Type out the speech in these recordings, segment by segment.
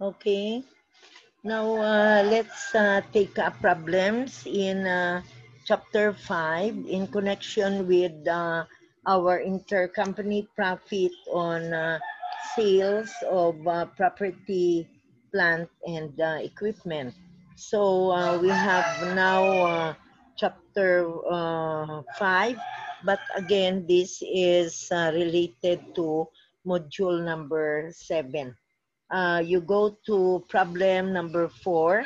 Okay. Now, let's take up problems in chapter 5 in connection with our intercompany profit on sales of property, plant, and equipment. So, we have now chapter 5, but again, this is related to module number 7. You go to problem number 4,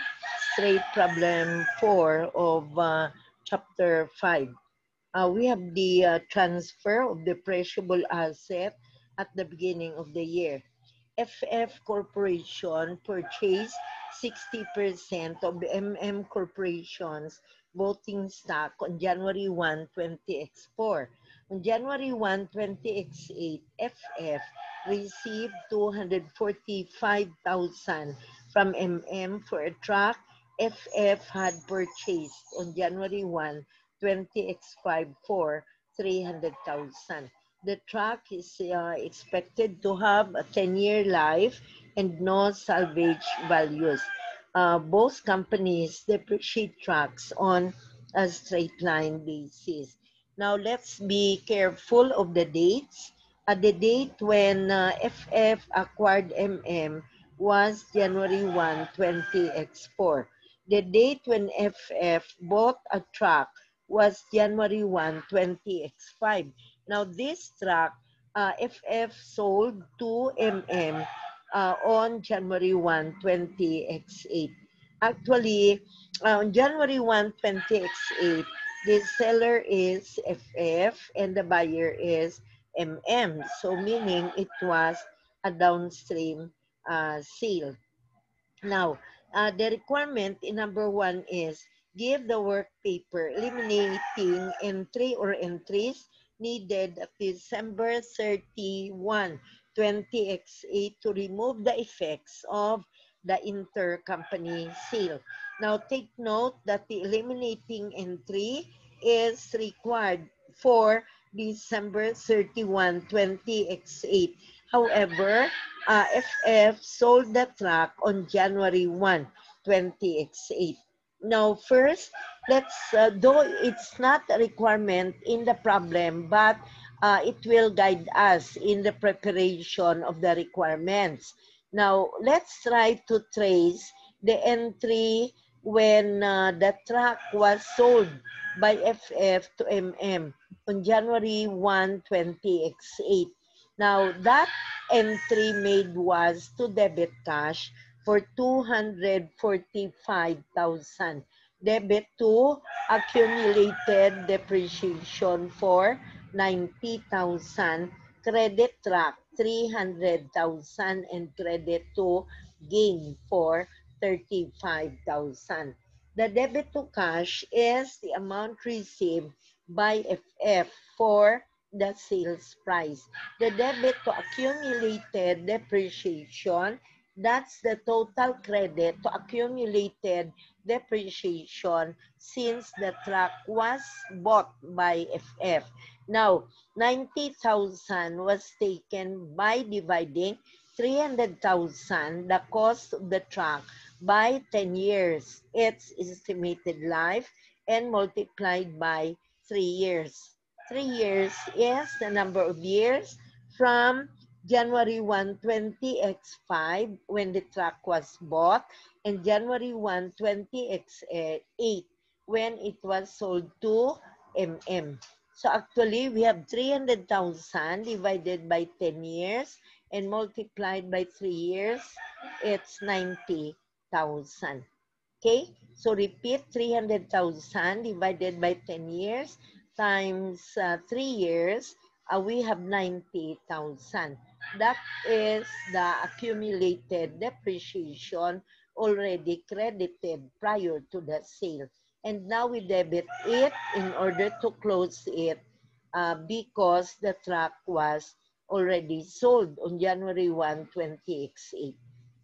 straight problem 4 of chapter 5. We have the transfer of depreciable asset at the beginning of the year. FF Corporation purchased 60% of MM Corporation's voting stock on January 1, 20x4. On January 1, 20x8, FF received 245,000 from MM for a truck FF had purchased on January 1, 20x5 for 300,000. The truck is expected to have a 10-year life and no salvage values. Both companies depreciate trucks on a straight line basis. Now let's be careful of the dates. The date when FF acquired MM was January 1, 20x4. The date when FF bought a truck was January 1, 20x5. Now, this truck, FF sold to MM on January 1, 20x8. Actually, on January 1, 20x8, the seller is FF and the buyer is MM. So, meaning it was a downstream sale. Now, the requirement in number 1 is give the work paper eliminating entry or entries needed at December 31, 20x8 to remove the effects of the intercompany sale. Now, take note that the eliminating entry is required for December 31, 20x8. However, FF sold the truck on January 1, 20x8. Now, first, though it's not a requirement in the problem, but it will guide us in the preparation of the requirements. Now, let's try to trace the entry when the truck was sold by FF to MM on January 1, 20x8. Now, that entry made was to debit cash for 245,000. Debit to accumulated depreciation for 90,000. Credit track 300,000 and credit to gain for 35,000. The debit to cash is the amount received by FF for the sales price. The debit to accumulated depreciation, that's the total credit to accumulated depreciation since the truck was bought by FF. Now, 90,000 was taken by dividing 300,000, the cost of the truck, by 10 years, its estimated life, and multiplied by 3 years. 3 years is the number of years from January 1, 20x5 when the truck was bought and January 1, 20x8 when it was sold to MM. So actually, we have 300,000 divided by 10 years and multiplied by 3 years, it's 90,000. Okay, so repeat 300,000 divided by 10 years times 3 years, we have 90,000. That is the accumulated depreciation already credited prior to the sale. And now we debit it in order to close it because the truck was already sold on January 1, 20x8.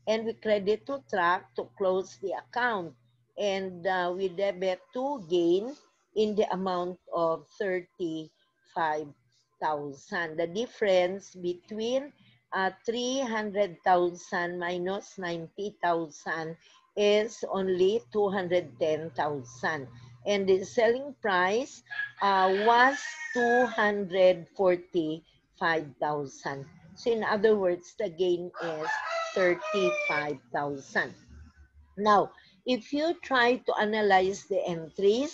And we credit to truck to close the account. And we debit to gain in the amount of 35,000. The difference between 300,000 minus 90,000 is only 210,000. And the selling price was 245,000. So in other words, the gain is 35,000. Now, if you try to analyze the entry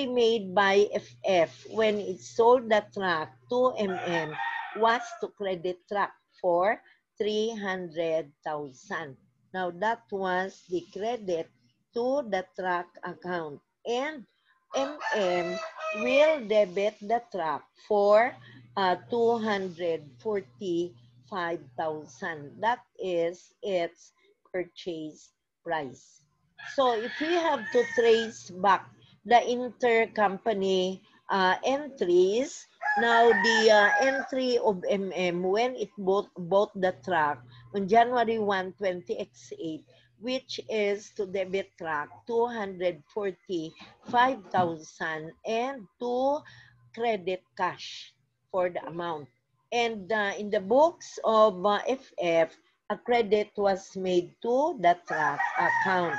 made by FF when it sold the truck to MM was to credit truck for 300,000. Now, that was the credit to the truck account. And MM will debit the truck for 245,000. That is its purchase price. So if we have to trace back the intercompany entries, now the entry of MM when it bought the truck on January 1, 20X8, which is to debit truck 245,000 and to credit cash for the amount. And in the books of FF, a credit was made to the truck account.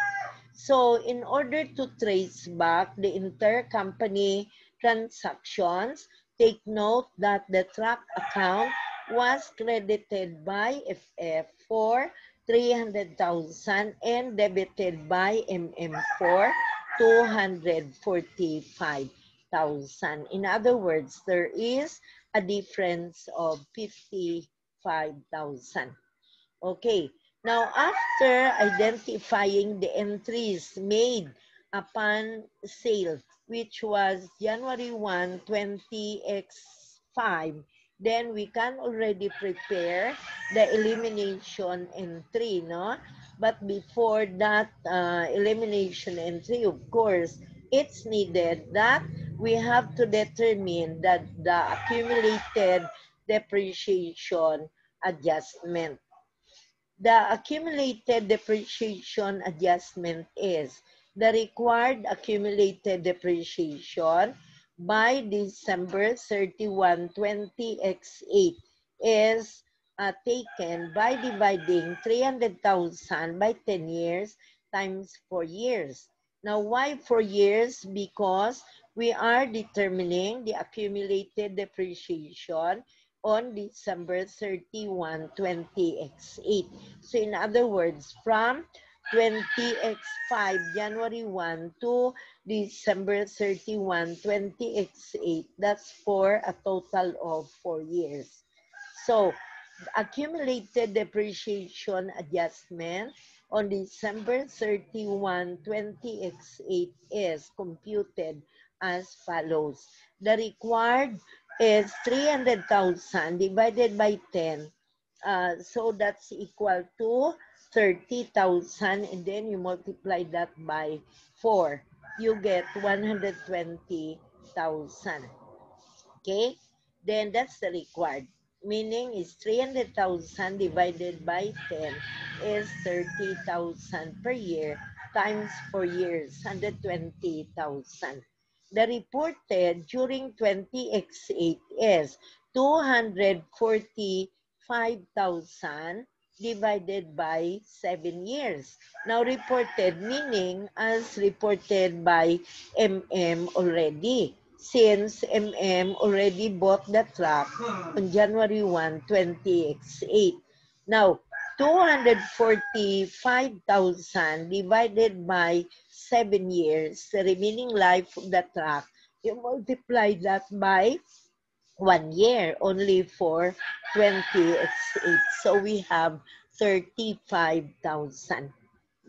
So in order to trace back the intercompany transactions, take note that the truck account was credited by FF for 300,000 and debited by MM for 245,000. In other words, there is a difference of 55,000. Okay, now after identifying the entries made upon sale, which was January 1, 20X5, then we can already prepare the elimination entry, no? But before that elimination entry, of course, it's needed that we have to determine that the accumulated depreciation adjustment. The accumulated depreciation adjustment is the required accumulated depreciation by December 31, 20X8 is taken by dividing 300,000 by 10 years times 4 years. Now, why 4 years? Because we are determining the accumulated depreciation on December 31, 20X8. So in other words, from 20X5, January 1 to December 31, 20X8, that's for a total of 4 years. So accumulated depreciation adjustment on December 31, 20X8 is computed as follows. The required is 300,000 divided by 10. So that's equal to 30,000, and then you multiply that by 4. You get 120,000. Okay? Then that's the required. Meaning is 300,000 divided by 10 is 30,000 per year times 4 years, 120,000. The reported during 20X8 is 245,000 divided by 7 years. Now reported meaning as reported by MM already, since MM already bought the truck on January 1, 20X8. Now, 245,000 divided by 7 years, the remaining life of the truck, you multiply that by 1 year only for 20X8. So we have 35,000.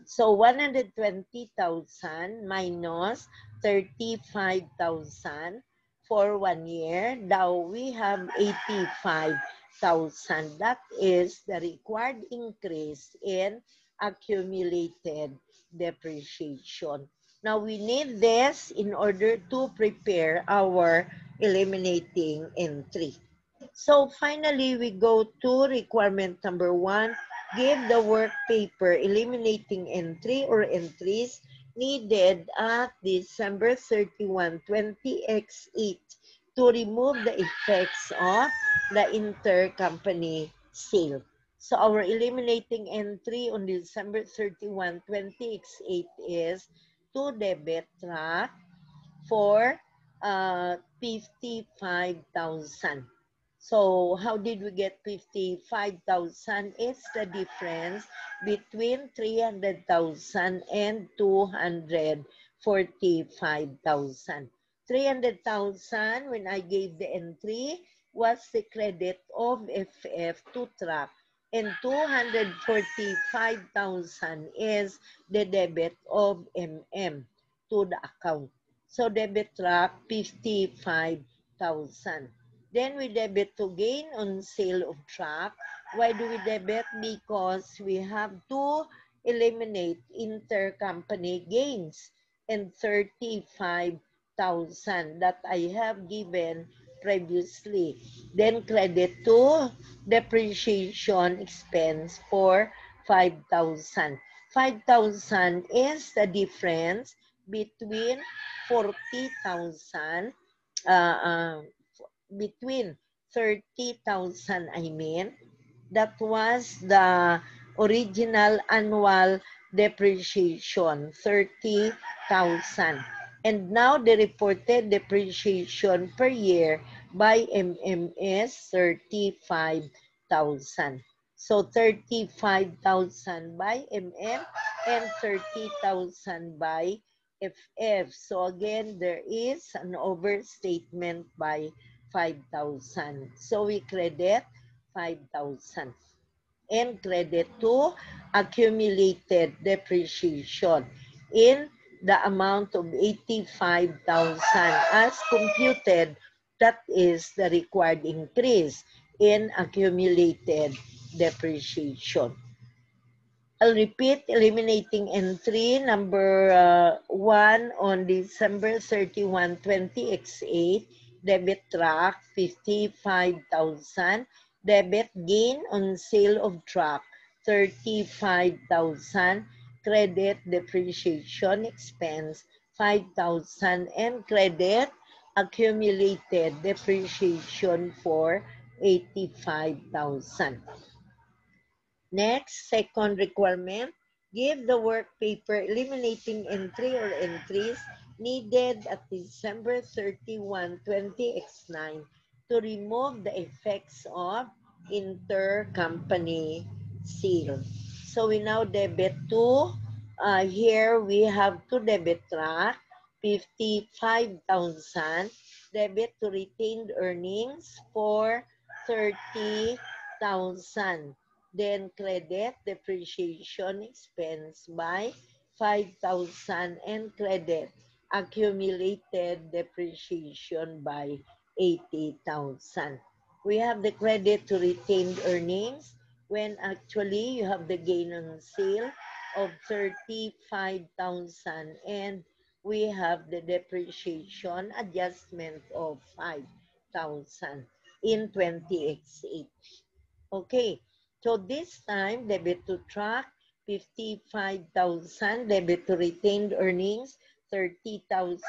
So 120,000 minus 35,000 for 1 year. Now we have 85,000. That is the required increase in accumulated depreciation. Now we need this in order to prepare our eliminating entry. So finally, we go to requirement number 1. Give the work paper eliminating entry or entries needed at December 31, 20X8 to remove the effects of the intercompany sale. So our eliminating entry on December 31, 20X8 is to debit track for 55,000. So how did we get 55,000? It's the difference between 300,000 and 245,000. 300,000, when I gave the entry, was the credit of FF to track. And 245,000 is the debit of MM to the account. So debit track 55,000. Then we debit to gain on sale of truck. Why do we debit? Because we have to eliminate intercompany gains and 35,000 that I have given previously. Then credit to depreciation expense for 5,000. 5,000 is the difference between 40,000 between 30,000, I mean, that was the original annual depreciation, 30,000. And now the reported depreciation per year by is 35,000. So 35,000 by and 30,000 by FF. So again, there is an overstatement by 5,000. So we credit 5,000 and credit to accumulated depreciation in the amount of 85,000 as computed. That is the required increase in accumulated depreciation. I'll repeat, eliminating entry number 1 on December 31, 20X8, debit track 55,000, debit gain on sale of truck 35,000, credit depreciation expense 5,000, and credit accumulated depreciation for 85,000. Next, second requirement, give the work paper eliminating entry or entries needed at December 31, 20X9 to remove the effects of intercompany sale. So we now debit to, here we have to debit track 55,000, debit to retained earnings for 30,000. Then credit depreciation expense by 5,000 and credit accumulated depreciation by 80,000. We have the credit to retained earnings when actually you have the gain on sale of 35,000 and we have the depreciation adjustment of 5,000 in 20X8. Okay, so this time, debit to track, 55,000, debit to retained earnings, 30,000,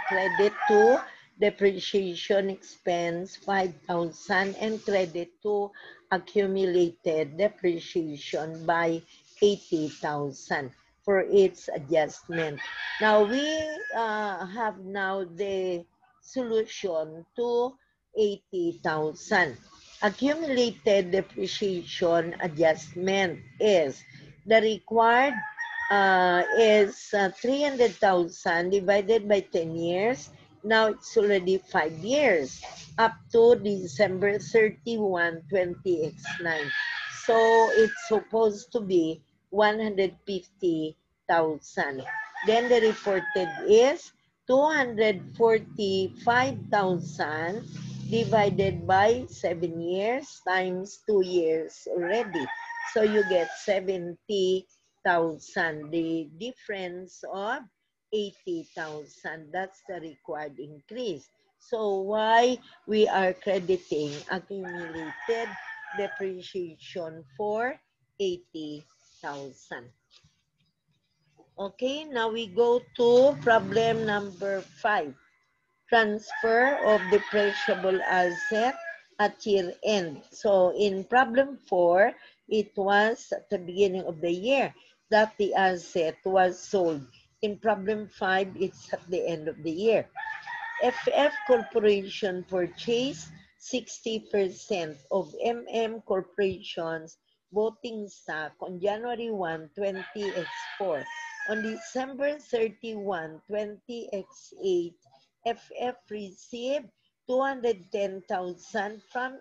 credit to depreciation expense, 5,000, and credit to accumulated depreciation by 80,000 for its adjustment. Now, we have now the solution to 80,000. Accumulated depreciation adjustment is the required is 300,000 divided by 10 years. Now it's already 5 years up to December 31, 20X9. So it's supposed to be 150,000. Then the reported is 245,000 divided by 7 years times 2 years already. So you get 70,000. The difference of 80,000. That's the required increase. So why we are crediting accumulated depreciation for 80,000. Okay, now we go to problem number 5. Transfer of depreciable asset at year end. So in problem 4, it was at the beginning of the year that the asset was sold. In problem 5, it's at the end of the year. FF Corporation purchased 60% of Corporation's voting stock on January 1, 20x4. On December 31, 20x8, FF received 210,000 from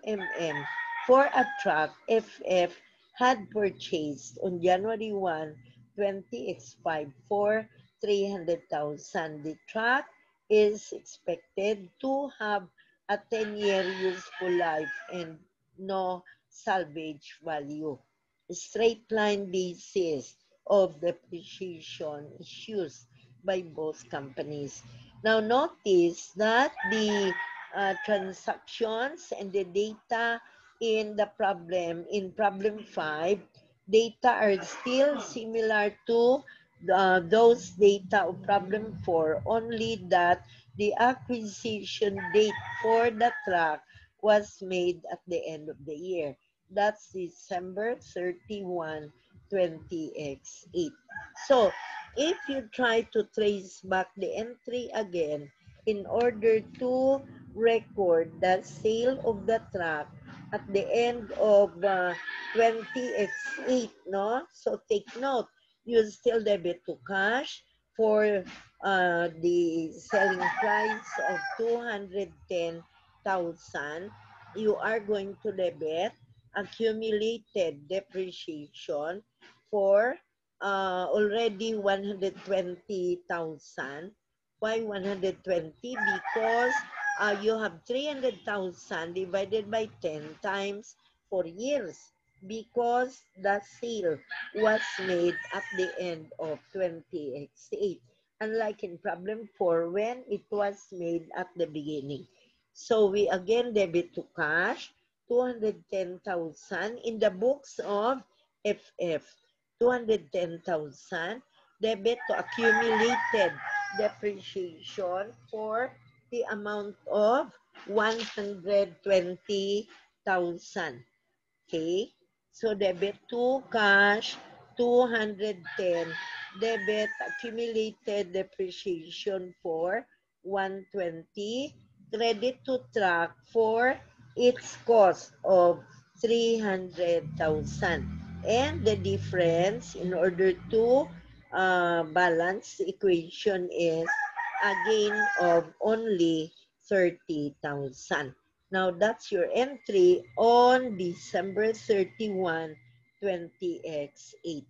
for a truck FF had purchased on January 1, 20x5 for 300,000. The truck is expected to have a 10-year useful life and no salvage value. Straight line basis of depreciation is used by both companies. Now notice that the transactions and the data in problem 5, data are still similar to those data of problem 4, only that the acquisition date for the truck was made at the end of the year. That's December 31, 20x8. So, if you try to trace back the entry again, in order to record the sale of the truck at the end of 20x8, no? So, take note, you still debit to cash for the selling price of 210,000. You are going to debit accumulated depreciation for already 120,000. Why 120? Because you have 300,000 divided by 10 times 4 years, because the sale was made at the end of 20x8, unlike in problem 4 when it was made at the beginning. So we again debit to cash 210,000 in the books of FF. 210,000 debit to accumulated depreciation for the amount of 120,000. Okay? So debit to cash 210, debit accumulated depreciation for 120, credit to truck for its cost of 300,000. And the difference in order to balance the equation is a gain of only 30,000. Now, that's your entry on December 31, 20x8.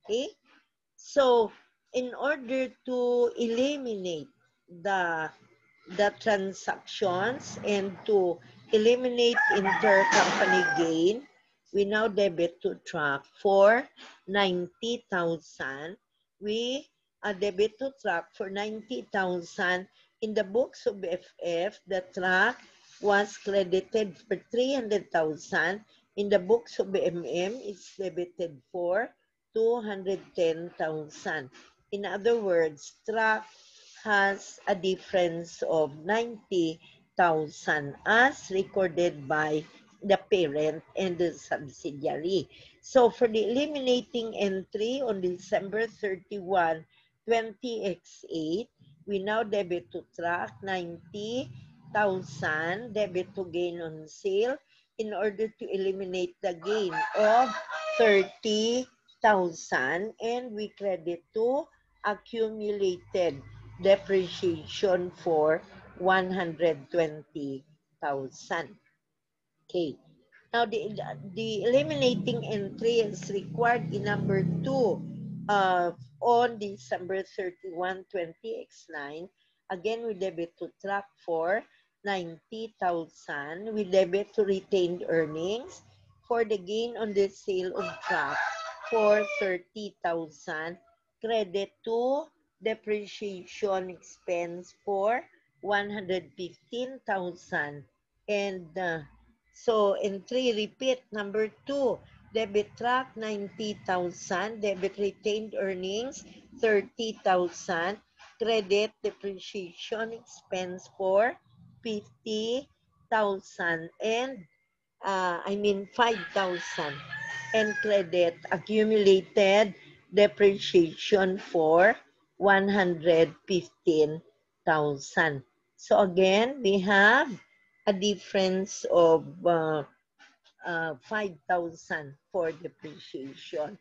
Okay? So, in order to eliminate the transactions and to eliminate intercompany gain, we now debit to truck for 90,000. We debit to truck for 90,000. In the books of FF, the truck was credited for 300,000. In the books of it's debited for 210,000. In other words, truck has a difference of 90,000 as recorded by the parent and the subsidiary. So for the eliminating entry on December 31, 20x8, we now debit to track 90,000, debit to gain on sale in order to eliminate the gain of 30,000, and we credit to accumulated depreciation for 120,000. Okay. Now, the eliminating entry is required in number 2 on December 31, 20x9. Again, we debit to track for 90,000. We debit to retained earnings for the gain on the sale of track for 30,000. Credit to depreciation expense for 115,000. And so entry repeat number 2, debit track 90,000, debit retained earnings 30,000, credit depreciation expense for 50,000, and 5,000 and credit accumulated depreciation for 115,000. So again, we have a difference of 5,000 for depreciation.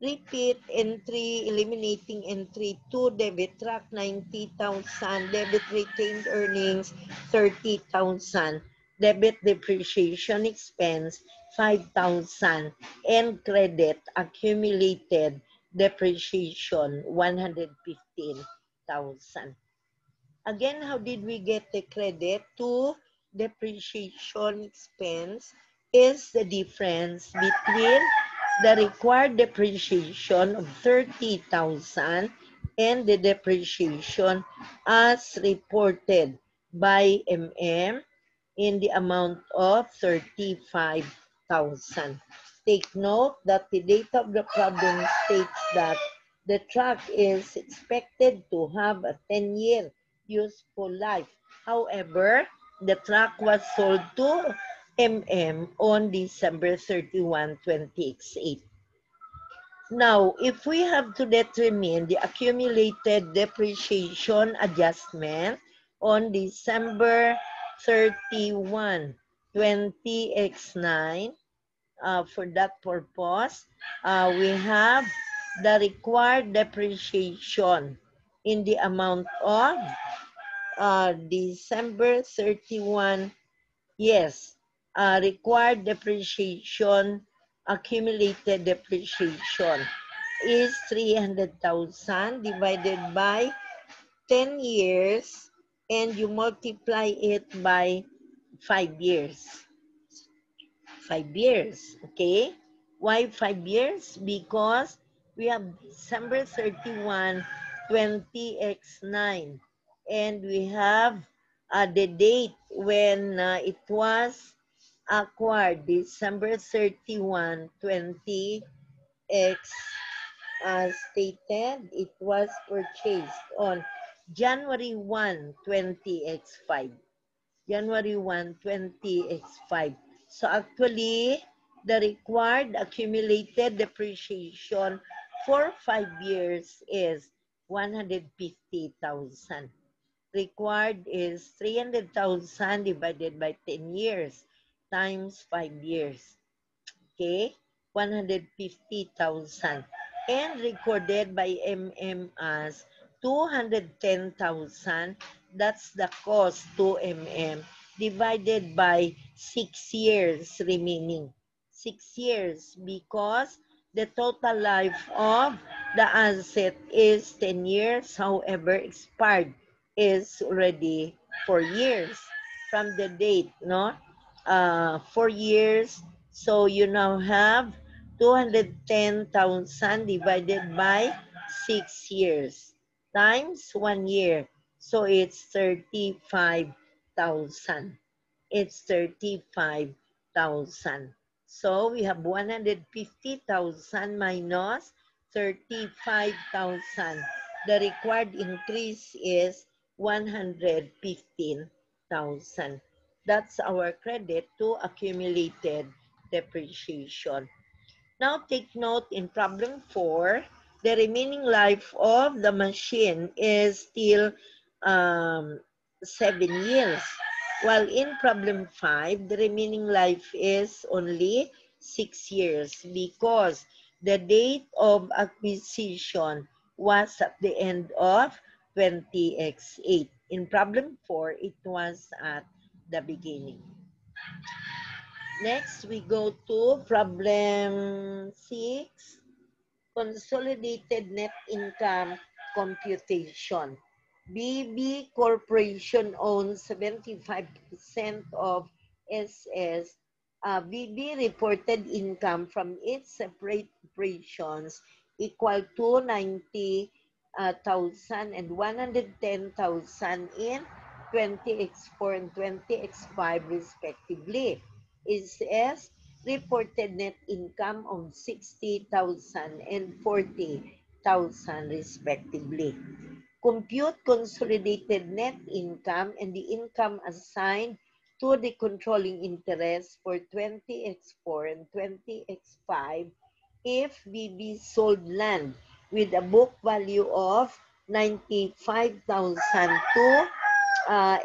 Repeat entry, eliminating entry 2, debit track 90,000, debit retained earnings 30,000, debit depreciation expense 5,000, and credit accumulated depreciation 115,000. Again, how did we get the credit? To depreciation expense is the difference between the required depreciation of 30,000 and the depreciation as reported by in the amount of 35,000. Take note that the date of the problem states that the truck is expected to have a 10-year useful life. However, the truck was sold to on December 31, 2008. Now, if we have to determine the accumulated depreciation adjustment on December 31, 20x9, for that purpose, we have the required depreciation in the amount of December 31, yes, required depreciation, accumulated depreciation is 300,000 divided by 10 years and you multiply it by 5 years. 5 years, okay? Why 5 years? Because we have December 31, 20x9 and we have the date when it was acquired, December 31, 20x stated, it was purchased on January 1, 20x5. January 1, 20x5. So actually, the required accumulated depreciation for 5 years is 150,000. Required is 300,000 divided by 10 years times 5 years. Okay, 150,000 and recorded by as 210,000. That's the cost to divided by 6 years remaining. 6 years because the total life of the asset is 10 years. However, expired is already 4 years from the date, no? 4 years. So you now have 210,000 divided by 6 years times 1 year. So it's 35,000. It's 35,000. So we have 150,000 minus 35,000. The required increase is 115,000. That's our credit to accumulated depreciation. Now take note in problem 4, the remaining life of the machine is still 7 years. While in problem 5, the remaining life is only 6 years because the date of acquisition was at the end of 20x8. In problem 4, it was at the beginning. Next, we go to problem 6, consolidated net income computation. BB Corporation owns 75% of SS. BB reported income from its separate operations equal to 90,000 and 110,000 in 20x4 and 20x5 respectively. SS reported net income of 60,000 and 40,000 respectively. Compute consolidated net income and the income assigned to the controlling interest for 20x4 and 20x5 if BB sold land with a book value of 95,000 to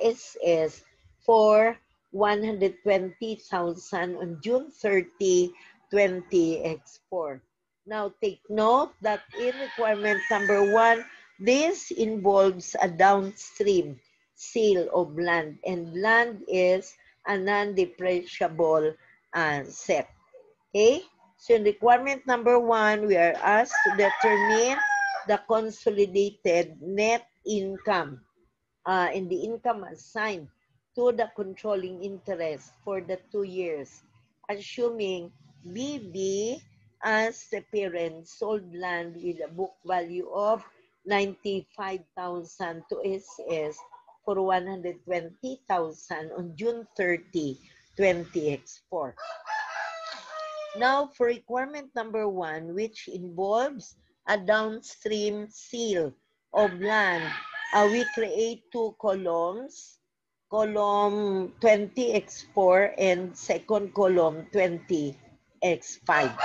SS for 120,000 on June 30, 20x4. Now take note that in requirement number 1, this involves a downstream sale of land, and land is a non-depreciable asset. Okay? So in requirement number 1, we are asked to determine the consolidated net income and the income assigned to the controlling interest for the 2 years, assuming BB as the parent sold land with a book value of 95,000 to SS for 120,000 on June 30, 20x4. Now, for requirement number 1, which involves a downstream sale of land, we create 2 columns, column 20x4 and second column 20x5.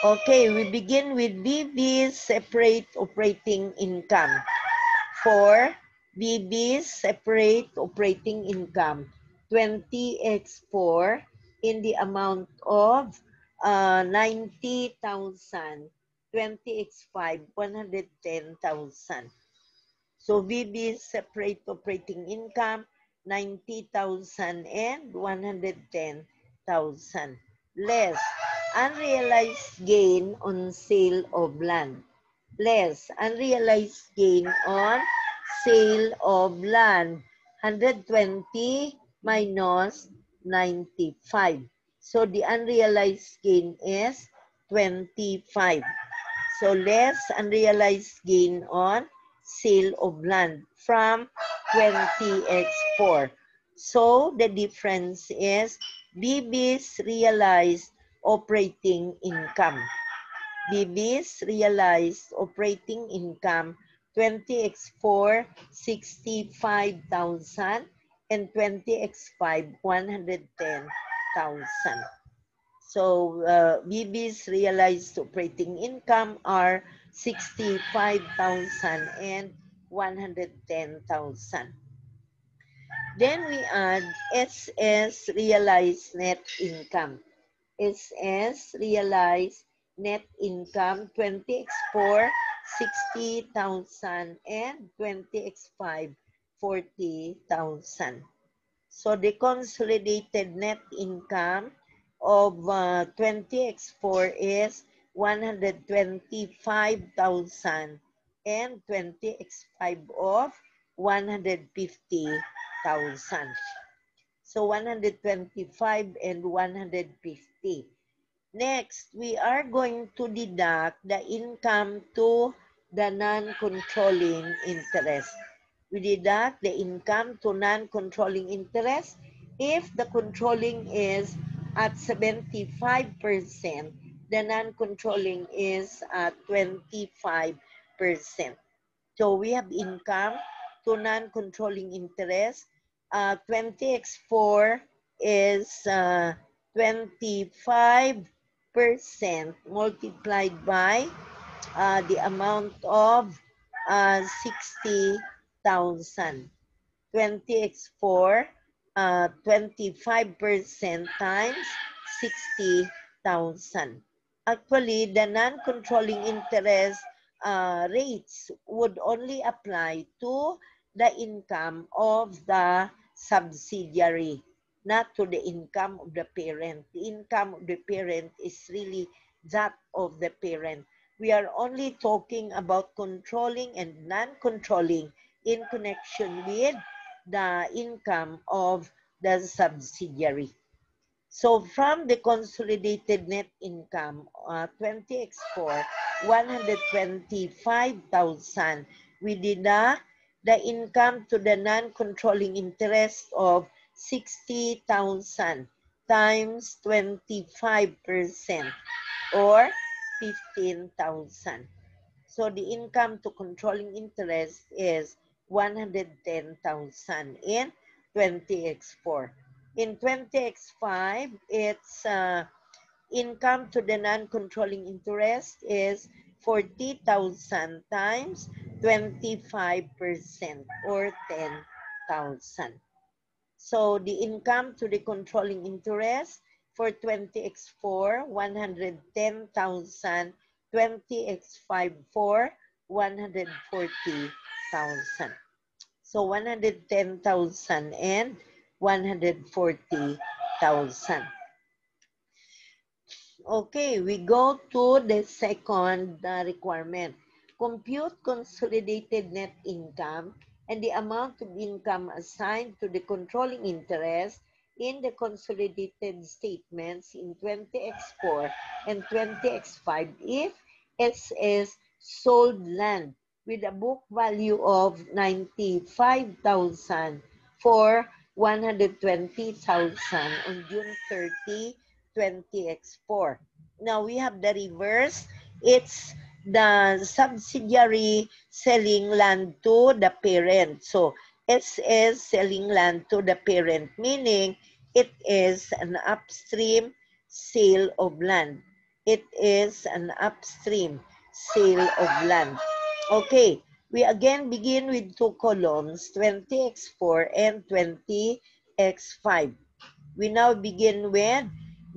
Okay, we begin with BB's separate operating income. For BB's separate operating income, 20x4 in the amount of 90,000, 20x5, 110,000. So BB's separate operating income, 90,000 and 110,000. Less unrealized gain on sale of land. Less unrealized gain on sale of land, 120 minus 95. So the unrealized gain is 25. So less unrealized gain on sale of land from 20x4. So the difference is BB's realized operating income. BB's realized operating income, 20x4, 65,000 and 20x5, 110,000. So BB's realized operating income are 65,000 and 110,000. Then we add SS realized net income. SS realized net income 20x4, 60,000 and 20x5, 40,000. So the consolidated net income of 20x4 is 125,000 and 20x5 of 150,000. So 125 and 150. Next, we are going to deduct the income to the non-controlling interest. We deduct the income to non-controlling interest if the controlling is at 75%, the non-controlling is at 25%. So we have income to non-controlling interest. 20x4 is 25% multiplied by the amount of 60,000. 20x4, 25% times 60,000. Actually, the non-controlling interest rates would only apply to the income of the subsidiary, not to the income of the parent. The income of the parent is really that of the parent. We are only talking about controlling and non-controlling in connection with the income of the subsidiary. So from the consolidated net income, 20x4, 125,000, we deduct the income to the non-controlling interest of 60,000 times 25% or 15,000. So the income to controlling interest is 110,000 in 20x4. In 20x5, its income to the non-controlling interest is 40,000 times 25% or 10,000. So the income to the controlling interest for 20x4, 110,000, 20x5 for 140,000. So 110,000 and 140,000. Okay, we go to the second requirement. Compute consolidated net income and the amount of income assigned to the controlling interest in the consolidated statements in 20x4 and 20x5 if SS sold land with a book value of 95,000 for 120,000 on June 30, 20x4. Now we have the reverse. It's the subsidiary selling land to the parent. So SS selling land to the parent, meaning it is an upstream sale of land. It is an upstream sale of land. Okay, we again begin with two columns, 20x4 and 20x5. We now begin with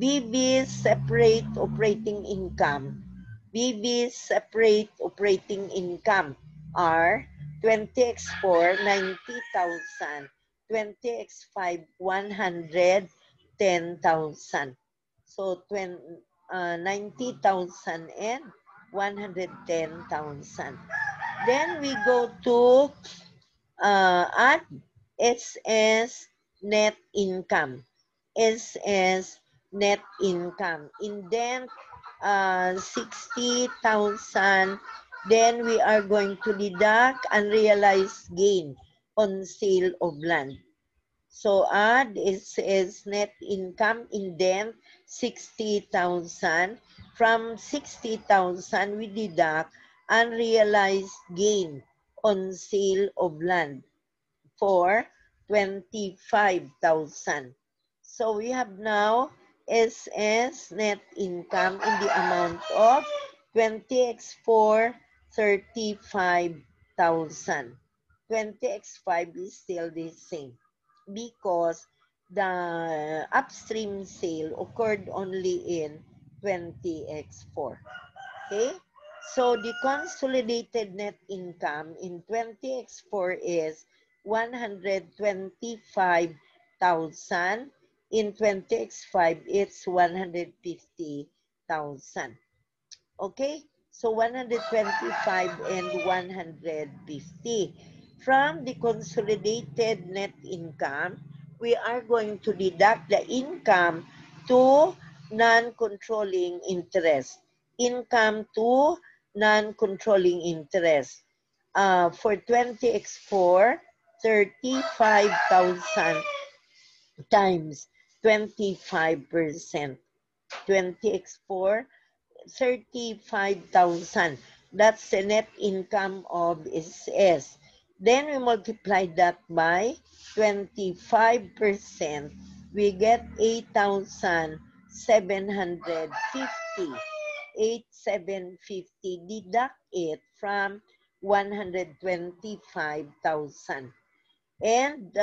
BB's separate operating income. BB's separate operating income are 20x4, 90,000, 20x5, 110,000. So 90,000 and 110,000. Then we go to add SS net income. SS net income. Indent 60,000. Then we are going to deduct unrealized gain on sale of land. So add is net income, indent 60,000. From 60,000 we deduct unrealized gain on sale of land for 25,000. So we have now SS net income in the amount of 20x4, 35,000. 20x5 is still the same because the upstream sale occurred only in 20x4. Okay? So the consolidated net income in 20x4 is 125,000. In 20x5, it's 150,000. Okay? So 125 and 150. From the consolidated net income, we are going to deduct the income to non-controlling interest. Income to non-controlling interest. For 20x4, 35,000 times 25%. 20x4, 35,000. That's the net income of SS. Then we multiply that by 25%. We get 8,750. 8,750. Deduct it from 125,000. And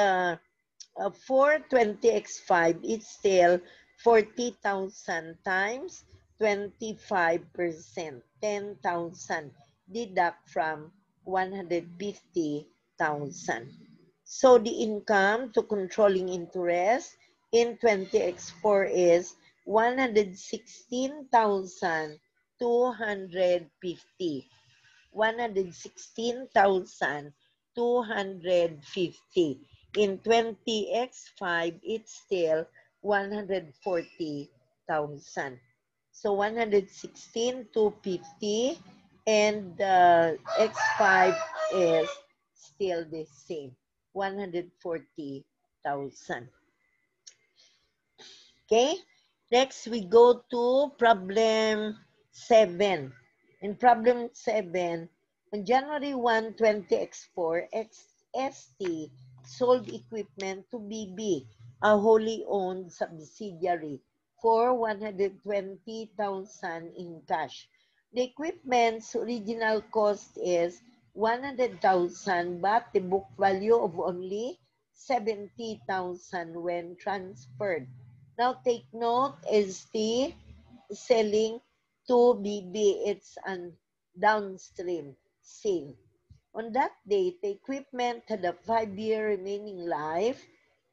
for 20x5, it's still 40,000 times 25%, 10,000, deduct from 150,000. So the income to controlling interest in 20x4 is 116,250. 116,250. In 20x5, it's still 140,000. So 116,250 and x5 is still the same, 140,000. Okay, next we go to problem 7. In problem 7, on January 1, 20x4, XST sold equipment to BB a wholly owned subsidiary for 120,000 in cash. The equipment's original cost is 100,000 but the book value of only 70,000 when transferred. Now take note, ST selling to BB, it's an downstream sale. On that date, the equipment had a 5-year remaining life.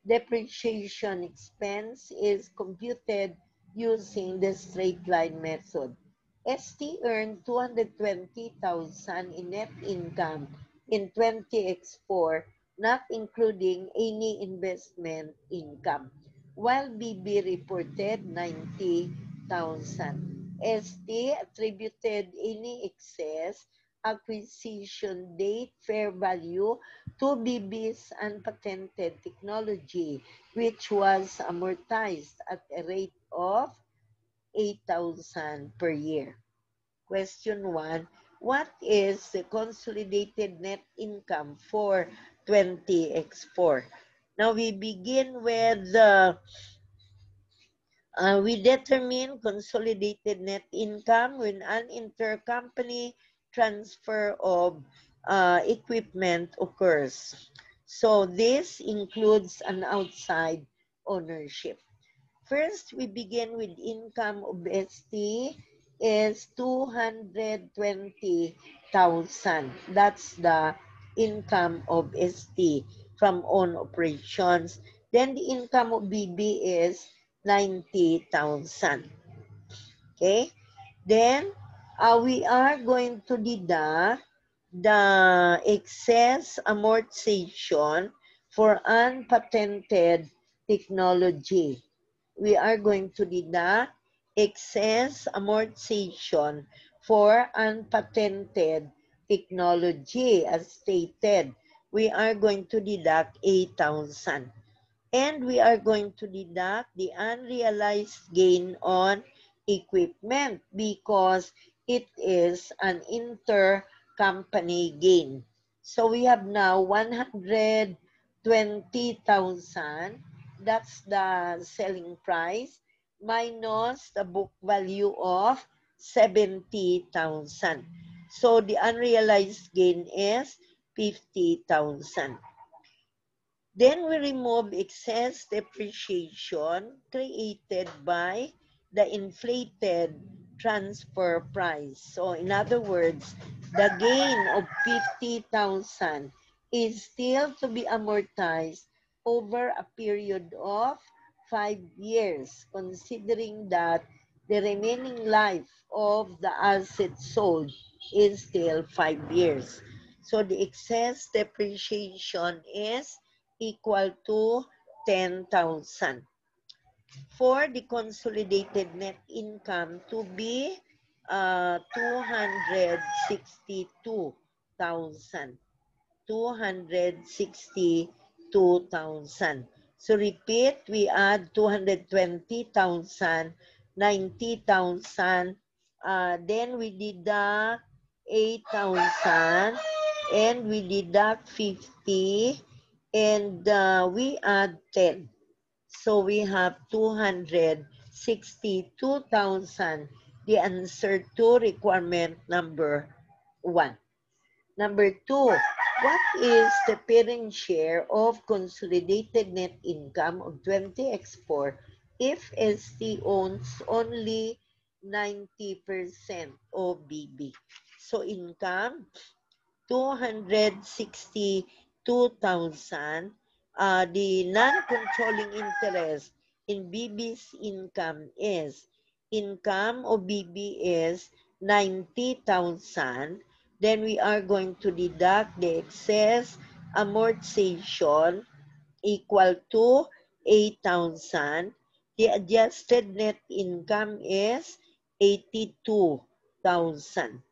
Depreciation expense is computed using the straight line method. ST earned 220,000 in net income in 20x4, not including any investment income, while BB reported 90,000. ST attributed any excess acquisition date fair value to BB's unpatented technology, which was amortized at a rate of 8,000 per year. Question 1. What is the consolidated net income for 20x4? Now we begin with we determine consolidated net income when an intercompany transfer of equipment occurs. So this includes an outside ownership. First, we begin with income of ST is 220,000. That's the income of ST from own operations. Then the income of BB is 90,000. Okay? Then we are going to deduct the excess amortization for unpatented technology. We are going to deduct excess amortization for unpatented technology as stated. We are going to deduct 8,000. And we are going to deduct the unrealized gain on equipment because it is an intercompany gain. So we have now 120,000. That's the selling price minus the book value of 70,000. So the unrealized gain is 50,000. Then we remove excess depreciation created by the inflated transfer price. So in other words, the gain of 50,000 is still to be amortized over a period of 5 years, considering that the remaining life of the asset sold is still 5 years. So the excess depreciation is equal to 10,000. For the consolidated net income to be 262,000. 262,000. So repeat, we add 220,000, 90,000, then we deduct 8,000, and we deduct 50, and we add 10. So we have 262,000, the answer to requirement number 1. Number 2, what is the parent share of consolidated net income of 20x4 if ST owns only 90% of BB? So income, 262,000. The non-controlling interest in BB's income is, income of BB is 90,000. Then we are going to deduct the excess amortization equal to 8,000. The adjusted net income is 82,000.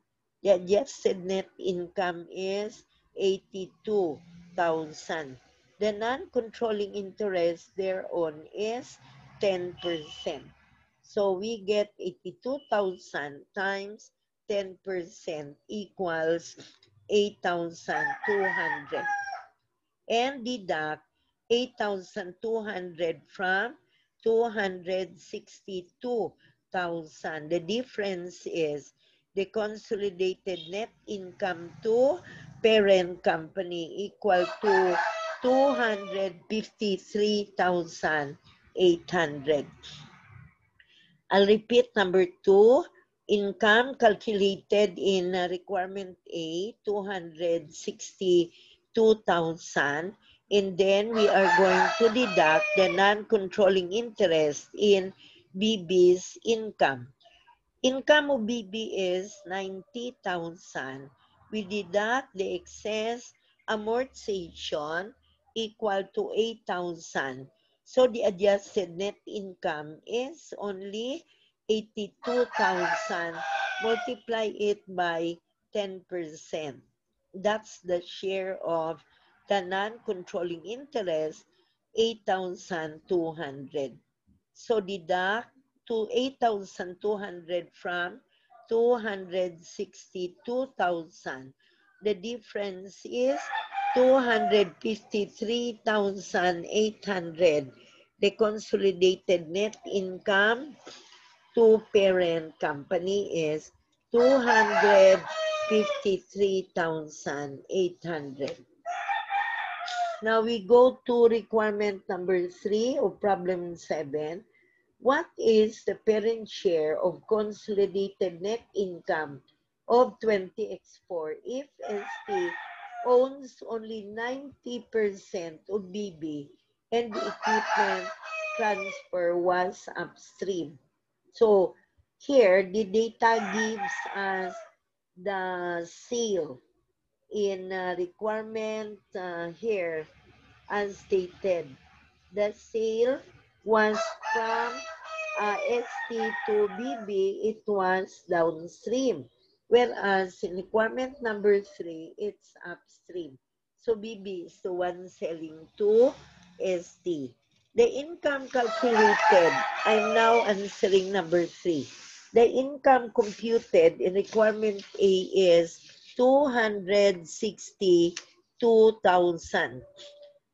The adjusted net income is 82,000. The non-controlling interest thereon is 10%. So we get 82,000 times 10% equals 8,200. And deduct 8,200 from 262,000. The difference is the consolidated net income to parent company equal to 253,800. I'll repeat number 2. Income calculated in requirement A, 262,000. And then we are going to deduct the non-controlling interest in BB's income. Income of BB is 90,000. We deduct the excess amortization equal to 8,000. So the adjusted net income is only 82,000. Multiply it by 10%. That's the share of the non-controlling interest, 8,200. So deduct to 8,200 from 262,000. The difference is 253,800. The consolidated net income to parent company is 253,800. Now we go to requirement number 3 of problem 7. What is the parent share of consolidated net income of 20x4 if ST owns only 90% of BB and the equipment transfer was upstream? So here the data gives us the sale in requirement here as stated. The sale was from ST to BB, it was downstream. Whereas in requirement number 3, it's upstream. So BB is the one selling to ST. The income calculated, I'm now answering number 3. The income computed in requirement A is 262,000.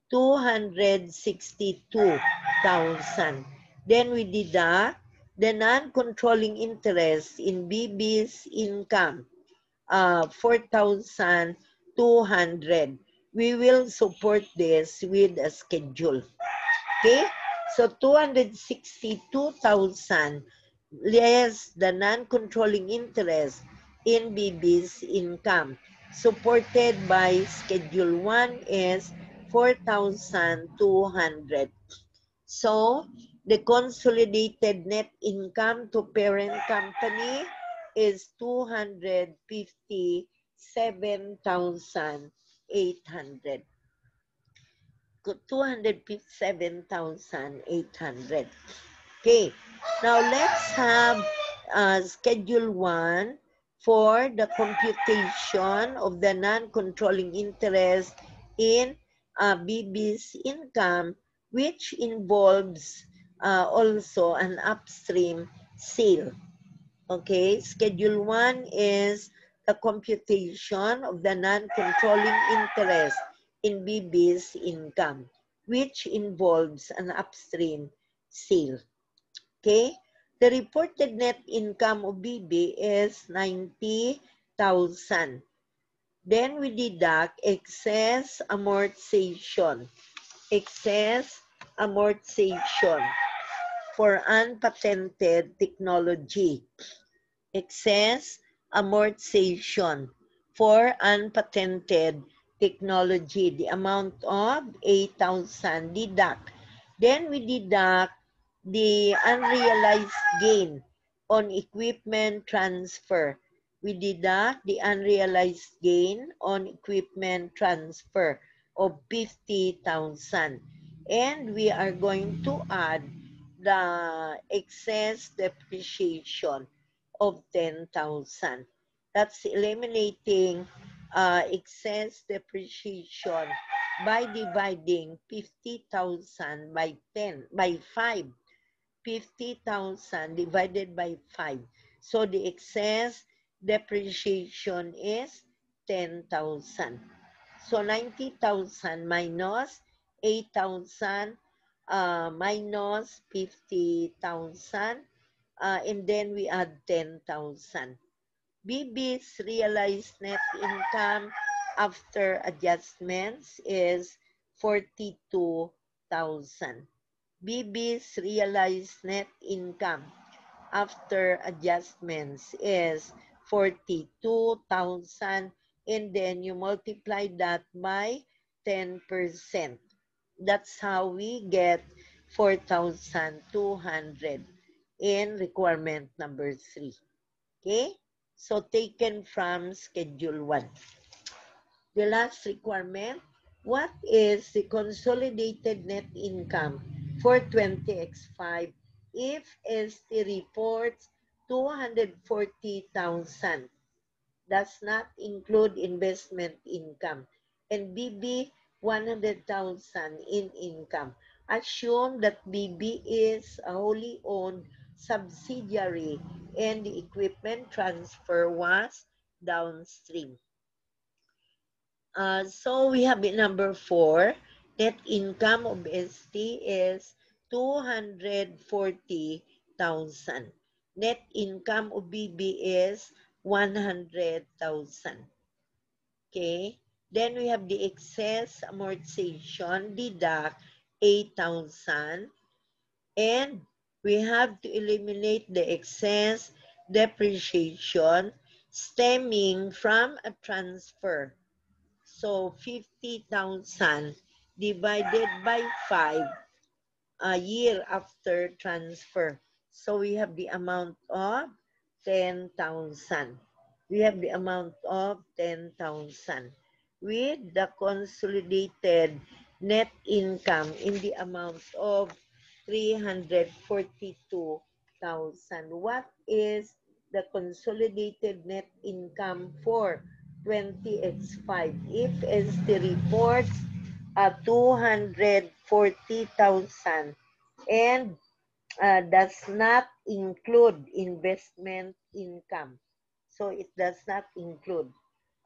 262,000. Then we deduct the non-controlling interest in BB's income, 4,200. We will support this with a schedule. Okay? So 262,000 less the non-controlling interest in BB's income. Supported by Schedule 1 is 4,200. So, the consolidated net income to parent company is 257,800. 257,800. Okay, now let's have Schedule 1 for the computation of the non-controlling interest in BB's income, which involves also an upstream sale. Okay, Schedule 1 is the computation of the non-controlling interest in BB's income, which involves an upstream sale. Okay, the reported net income of BB is 90,000. Then we deduct excess amortization. Excess amortization for unpatented technology. Excess amortization for unpatented technology. The amount of 8,000 deduct. Then we deduct the unrealized gain on equipment transfer. We deduct the unrealized gain on equipment transfer of 50,000. And we are going to add the excess depreciation of 10,000. That's eliminating excess depreciation by dividing 50,000 by 5. 50,000 divided by 5. So the excess depreciation is 10,000. So 90,000 minus 8,000 minus 50,000, and then we add 10,000. BB's realized net income after adjustments is 42,000. BB's realized net income after adjustments is 42,000, and then you multiply that by 10%. That's how we get 4,200 in requirement number 3. Okay? So taken from Schedule 1. The last requirement, what is the consolidated net income for 20X5 if ST reports 240,000? Does not include investment income, and BB 100,000 in income. Assume that BB is a wholly owned subsidiary and the equipment transfer was downstream. So we have in number 4, net income of ST is 240,000. Net income of BB is 100,000. Okay, then we have the excess amortization, deduct 8,000, and we have to eliminate the excess depreciation stemming from a transfer. So 50,000 divided by 5 a year after transfer. So we have the amount of 10,000. We have the amount of 10,000 with the consolidated net income in the amount of 342,000. What is the consolidated net income for 20X5 if ST reports 240,000 and does not include investment income? So it does not include.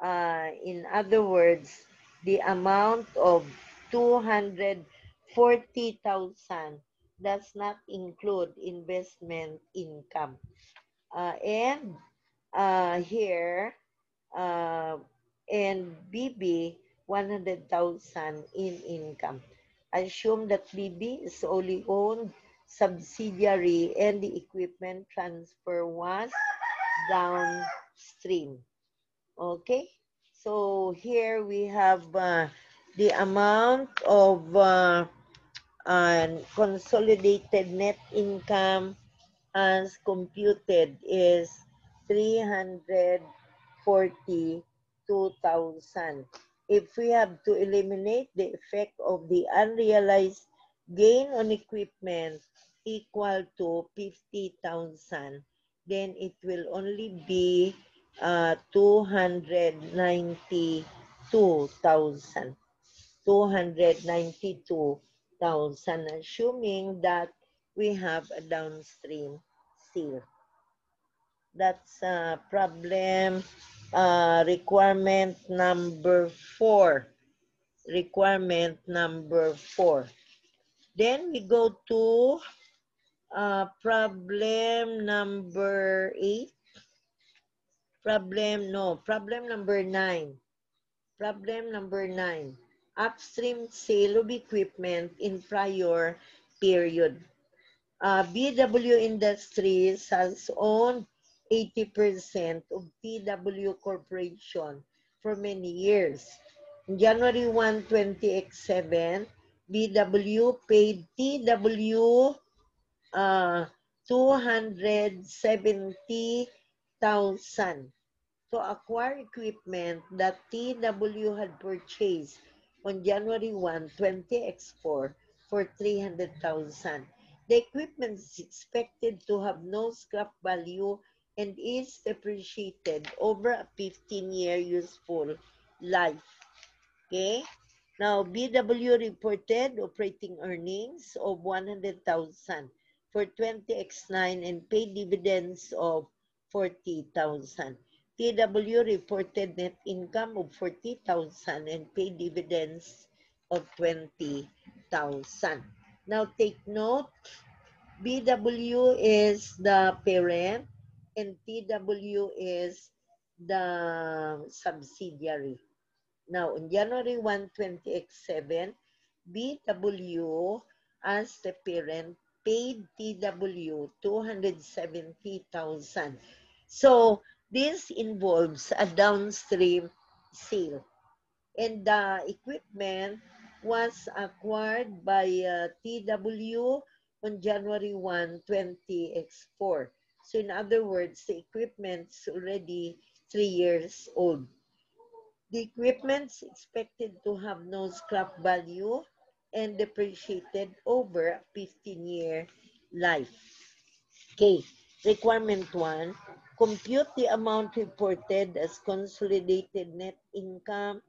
In other words, the amount of 240,000 does not include investment income. And here, and BB 100,000 in income. Assume that BB is only owned subsidiary and the equipment transfer was downstream. Okay, so here we have the amount of consolidated net income as computed is 342,000. If we have to eliminate the effect of the unrealized gain on equipment equal to 50,000, then it will only be 292,000. 292,000, assuming that we have a downstream seal. That's problem requirement number 4. Requirement number 4. Then we go to problem number 8. Problem number 9. Problem number 9. Upstream sale of equipment in prior period. BW Industries has owned 80% of TW Corporation for many years. In January 1, 20X7, BW paid TW 270,000 to acquire equipment that TW had purchased on January 1, 20X4 for 300,000. The equipment is expected to have no scrap value and is depreciated over a 15-year useful life. Okay? Now, BW reported operating earnings of 100,000 for 20X9 and paid dividends of 40,000. TW reported net income of 40,000 and paid dividends of 20,000. Now take note, BW is the parent and TW is the subsidiary. Now, on January 1, 20X7, BW as the parent paid TW 270,000. So, this involves a downstream sale. And the equipment was acquired by TW on January 1, 20X4. So, in other words, the equipment's already 3 years old. The equipment's expected to have no scrap value and depreciated over a 15-year life. Okay, requirement 1, compute the amount reported as consolidated net income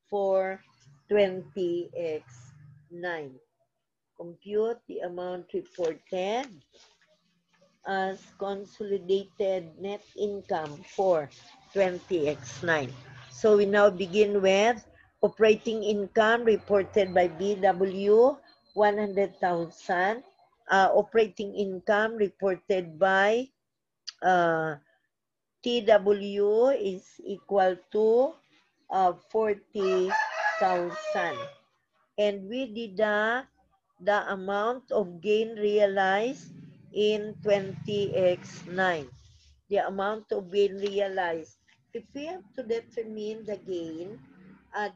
for 20X9. Compute the amount reported as consolidated net income for 20X9. So we now begin with operating income reported by BW, 100,000. Operating income reported by TW is equal to 40,000. And we deduct the amount of gain realized in 20X9. The amount of gain realized. If we have to determine the gain,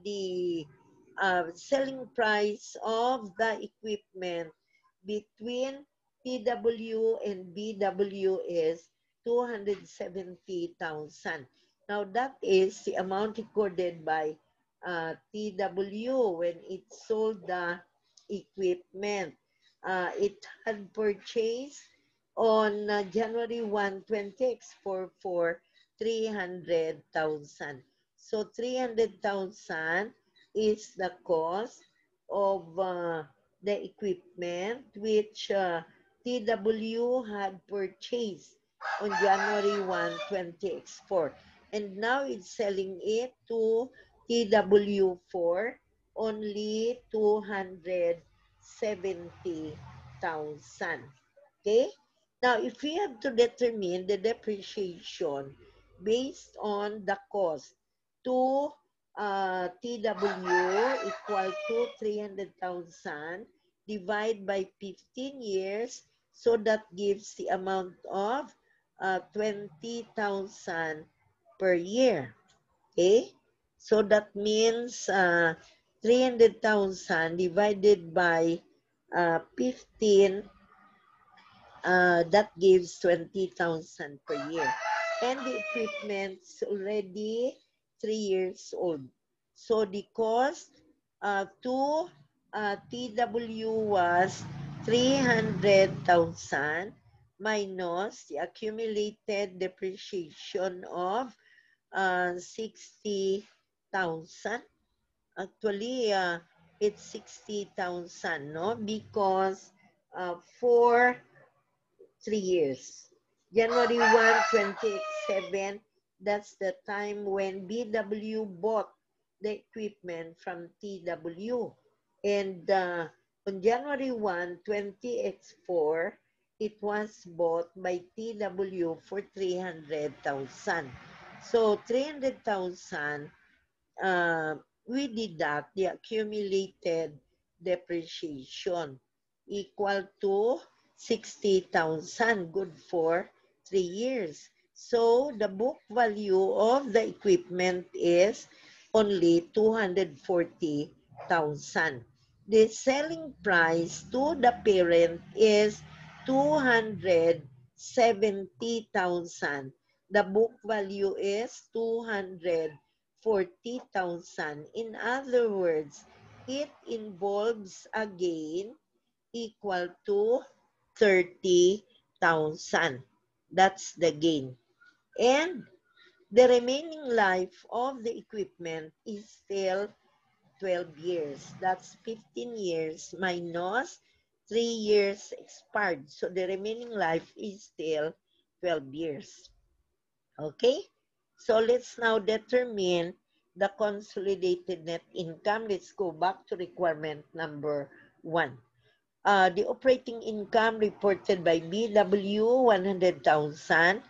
the selling price of the equipment between TW and BW is 270,000. Now that is the amount recorded by TW when it sold the equipment. It had purchased on January 1, 20X4 for 300,000. So 300,000 is the cost of the equipment which TW had purchased on January 1, 20X4. And now it's selling it to TW4 only 270,000. Okay? Now, if we have to determine the depreciation based on the cost to TW equal to 300,000 divide by 15 years, so that gives the amount of 20,000 per year. Okay? So that means 300,000 divided by 15, that gives 20,000 per year. And the equipment's already 3 years old. So the cost to TW was 300,000 minus the accumulated depreciation of 60,000. Actually, it's 60,000, no? Because for 3 years. January 1, 2007, that's the time when BW bought the equipment from TW. And on January 1, 20X4, it was bought by TW for 300,000. So 300,000, we deduct the accumulated depreciation equal to 60,000, good for 3 years. So the book value of the equipment is only 240,000. The selling price to the parent is 270,000. The book value is 240,000. In other words, it involves a gain equal to 30,000. That's the gain. And the remaining life of the equipment is still 12 years. That's 15 years minus 3 years expired. So the remaining life is still 12 years. Okay? So let's now determine the consolidated net income. Let's go back to requirement number 1. The operating income reported by BW, 100,000.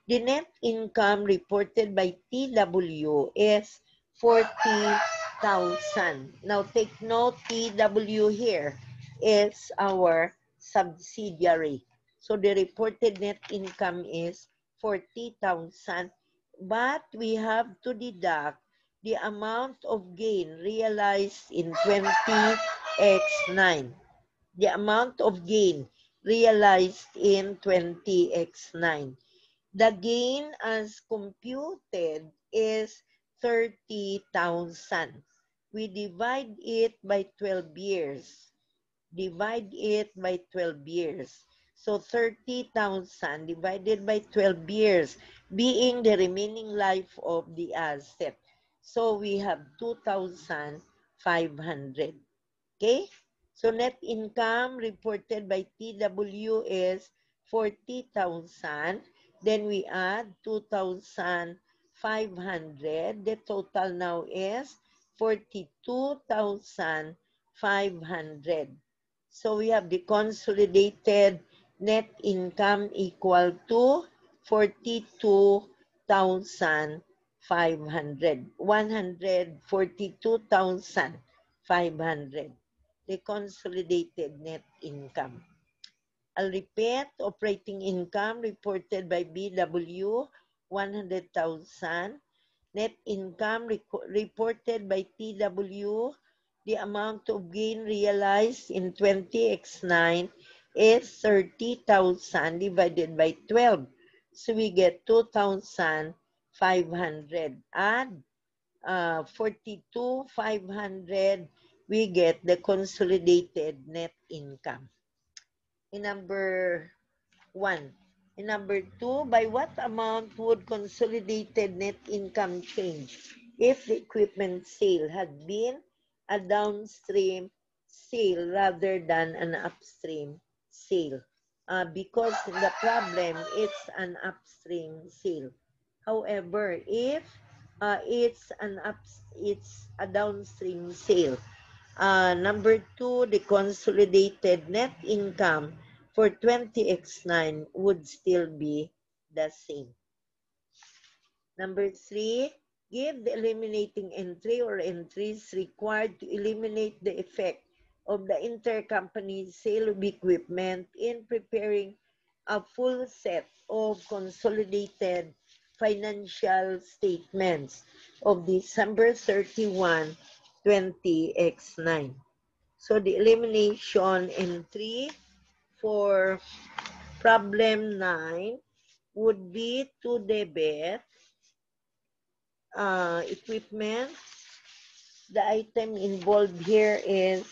The net income reported by TW is 40,000. Now take note, TW here is our subsidiary. So the reported net income is 40,000, but we have to deduct the amount of gain realized in 20x9. The amount of gain realized in 20x9. The gain as computed is 30,000. We divide it by 12 years. Divide it by 12 years. So 30,000 divided by 12 years being the remaining life of the asset. So we have 2,500. Okay? So net income reported by TW is 40,000. Then we add 2,500. The total now is 42,500. So we have the consolidated net income equal to 42,500. 142,500. The consolidated net income. I'll repeat, operating income reported by BW, 100,000. Net income reported by TW, the amount of gain realized in 20x9 is 30,000 divided by 12. So we get 2,500. Add 42,500, we get the consolidated net income. In number 1. In number 2, by what amount would consolidated net income change if the equipment sale had been a downstream sale rather than an upstream sale? Because the problem, it's an upstream sale. However, if it's a downstream sale, number 2, the consolidated net income for 20x9 would still be the same. Number 3, give the eliminating entry or entries required to eliminate the effect of the intercompany sale of equipment in preparing a full set of consolidated financial statements of December 31, 20x9. So the elimination entry for problem 9 would be to debit equipment. The item involved here is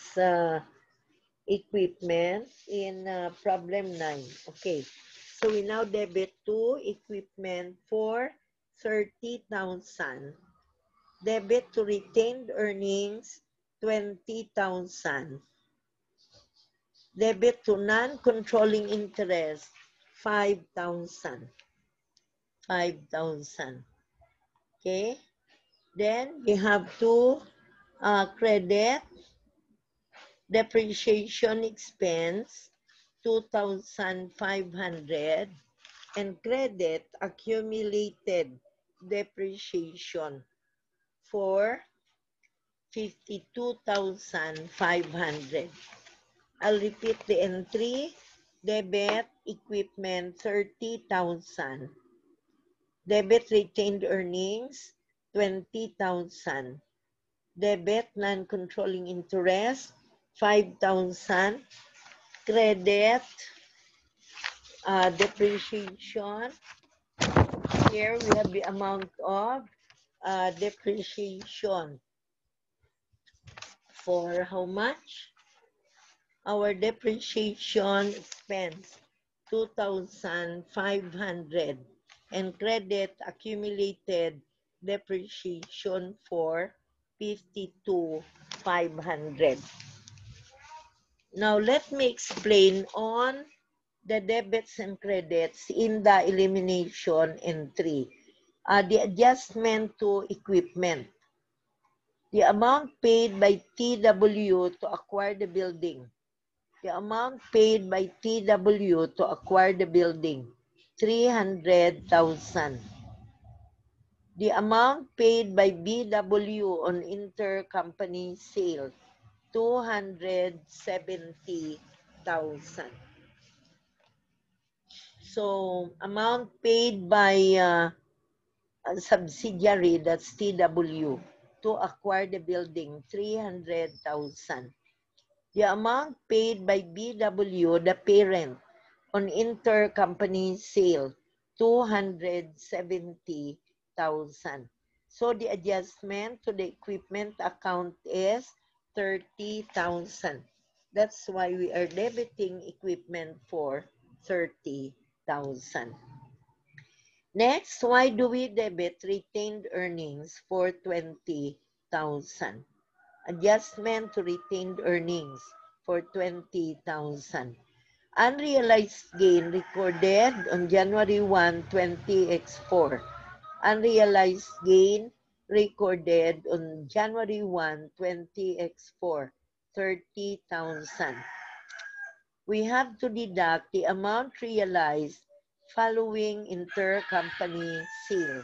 equipment in problem 9. Okay, so we now debit to equipment for 30,000. Debit to retained earnings, 20,000. Debit to non-controlling interest, 5,000. 5,000. Okay. Then we have to credit depreciation expense, 2,500, and credit accumulated depreciation for 52,500. I'll repeat the entry. Debit equipment, 30,000. Debit retained earnings, 20,000. Debit non-controlling interest, 5,000. Credit depreciation. Here we have the amount of depreciation. For how much? Our depreciation expense, 2,500, and credit accumulated depreciation for 52,500. Now let me explain on the debits and credits in the elimination entry. The adjustment to equipment. The amount paid by TW to acquire the building. The amount paid by TW to acquire the building, 300,000. The amount paid by BW on intercompany sale, 270,000. So, amount paid by a subsidiary, that's TW, to acquire the building, 300,000. The amount paid by BW, the parent, on intercompany sale, 270,000. So the adjustment to the equipment account is 30,000. That's why we are debiting equipment for 30,000. Next, why do we debit retained earnings for 20,000? Adjustment to retained earnings for 20,000. Unrealized gain recorded on January 1, 20x4. Unrealized gain recorded on January 1, 20x4, 30,000. We have to deduct the amount realized following intercompany sale.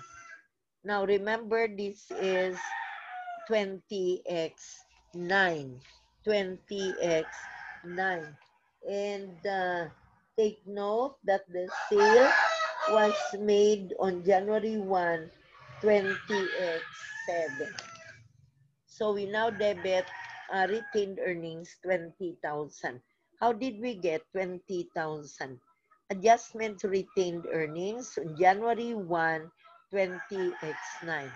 Now remember, this is 20x9. 20x9. And take note that the sale was made on January 1, 20x7. So we now debit retained earnings, 20,000. How did we get 20,000? Adjustment to retained earnings on January 1, 20x9.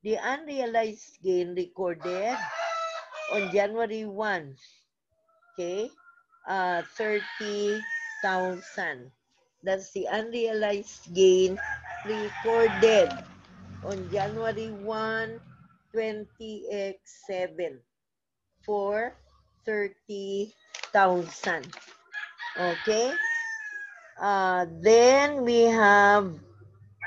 The unrealized gain recorded on January 1, okay, 30,000. That's the unrealized gain recorded on January 1, 20x7 for 30,000. Okay? Then we have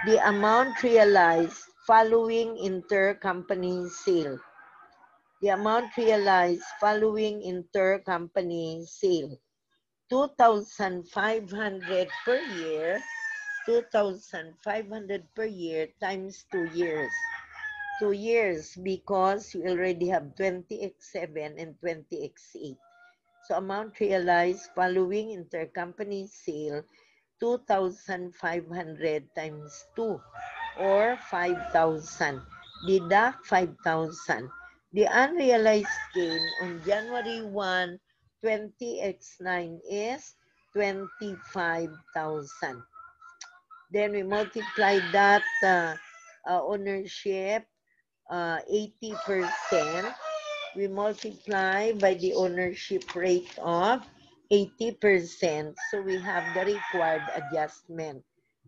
the amount realized following intercompany sale. The amount realized following intercompany sale, 2,500 per year, 2,500 per year times 2 years. 2 years because we already have 20x7 and 20x8. So amount realized following intercompany sale, 2,500 times 2 or 5,000. Deduct 5,000. The unrealized gain on January 1, 20x9 is 25,000. Then we multiply that ownership 80%. We multiply by the ownership rate of 80%. So we have the required adjustment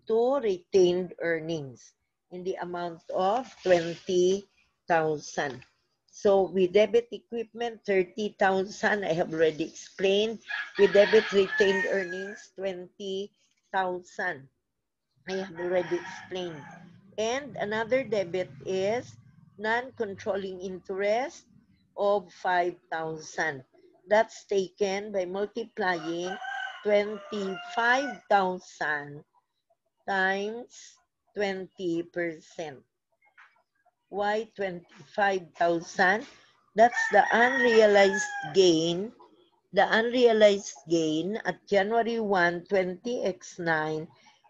to retained earnings in the amount of 20,000. So we debit equipment 30,000. I have already explained. We debit retained earnings 20,000. I have already explained. And another debit is non-controlling interest of 5,000. That's taken by multiplying 25,000 times 20%. Why 25,000? That's the unrealized gain. The unrealized gain at January 1, 20x9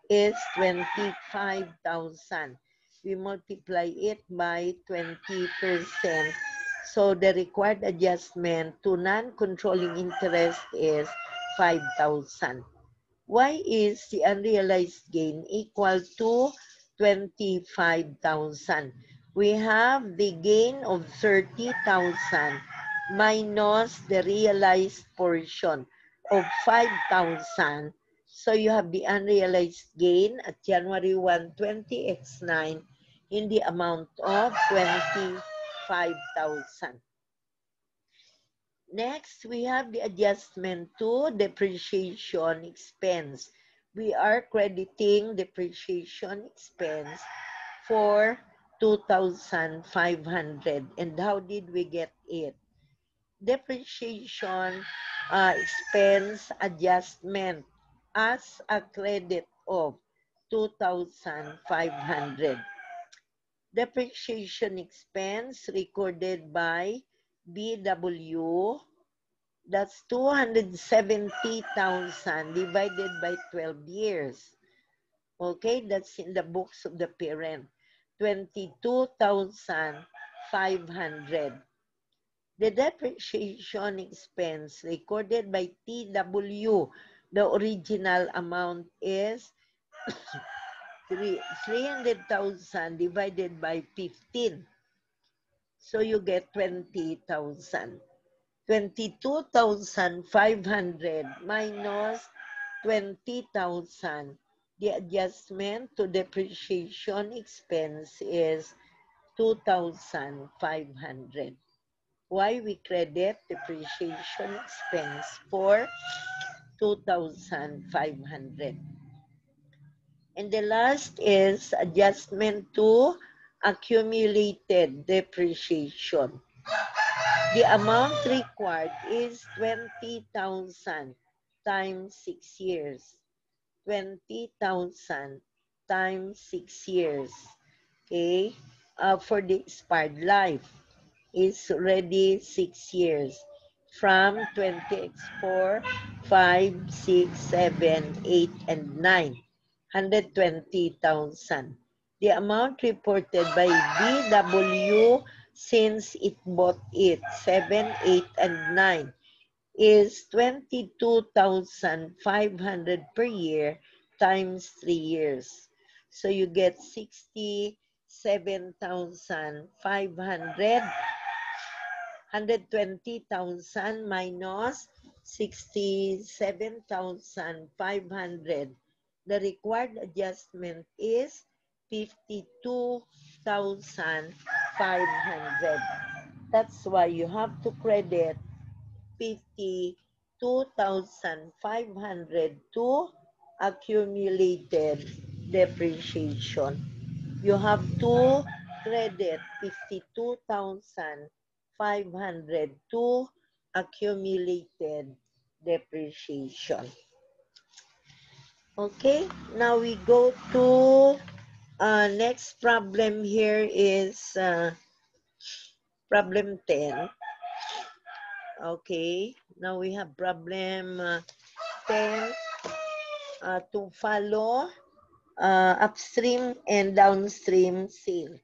is 25,000. We multiply it by 20%. So the required adjustment to non-controlling interest is 5,000. Why is the unrealized gain equal to 25,000? We have the gain of 30,000 minus the realized portion of 5,000. So you have the unrealized gain at January 1, 20x9 in the amount of 25,000. Next, we have the adjustment to depreciation expense. We are crediting depreciation expense for 2,500. And how did we get it? Depreciation expense adjustment as a credit of 2,500. Depreciation expense recorded by BW, that's 270,000 divided by 12 years. Okay, that's in the books of the parent. 22,500. The depreciation expense recorded by TW, the original amount is 300,000 divided by 15. So you get 20,000. 22,500 minus 20,000. The adjustment to depreciation expense is 2,500. Why we credit depreciation expense for 2,500. And the last is adjustment to accumulated depreciation. The amount required is 20,000 times 6 years. 20,000 times 6 years. Okay? For the expired life is already 6 years. From 20x4, 5, 6, 7, 8, and 9. 120,000. The amount reported by BW since it bought it, 7, 8, and 9, is 22,500 per year times 3 years. So you get 67,500. 120,000 minus 67,500. The required adjustment is 52,500. That's why you have to credit 52,500 to accumulated depreciation. You have to credit 52,500 to accumulated depreciation. Okay, now we go to next problem. Here is problem 10. Okay, now we have problem 10 to follow upstream and downstream sale.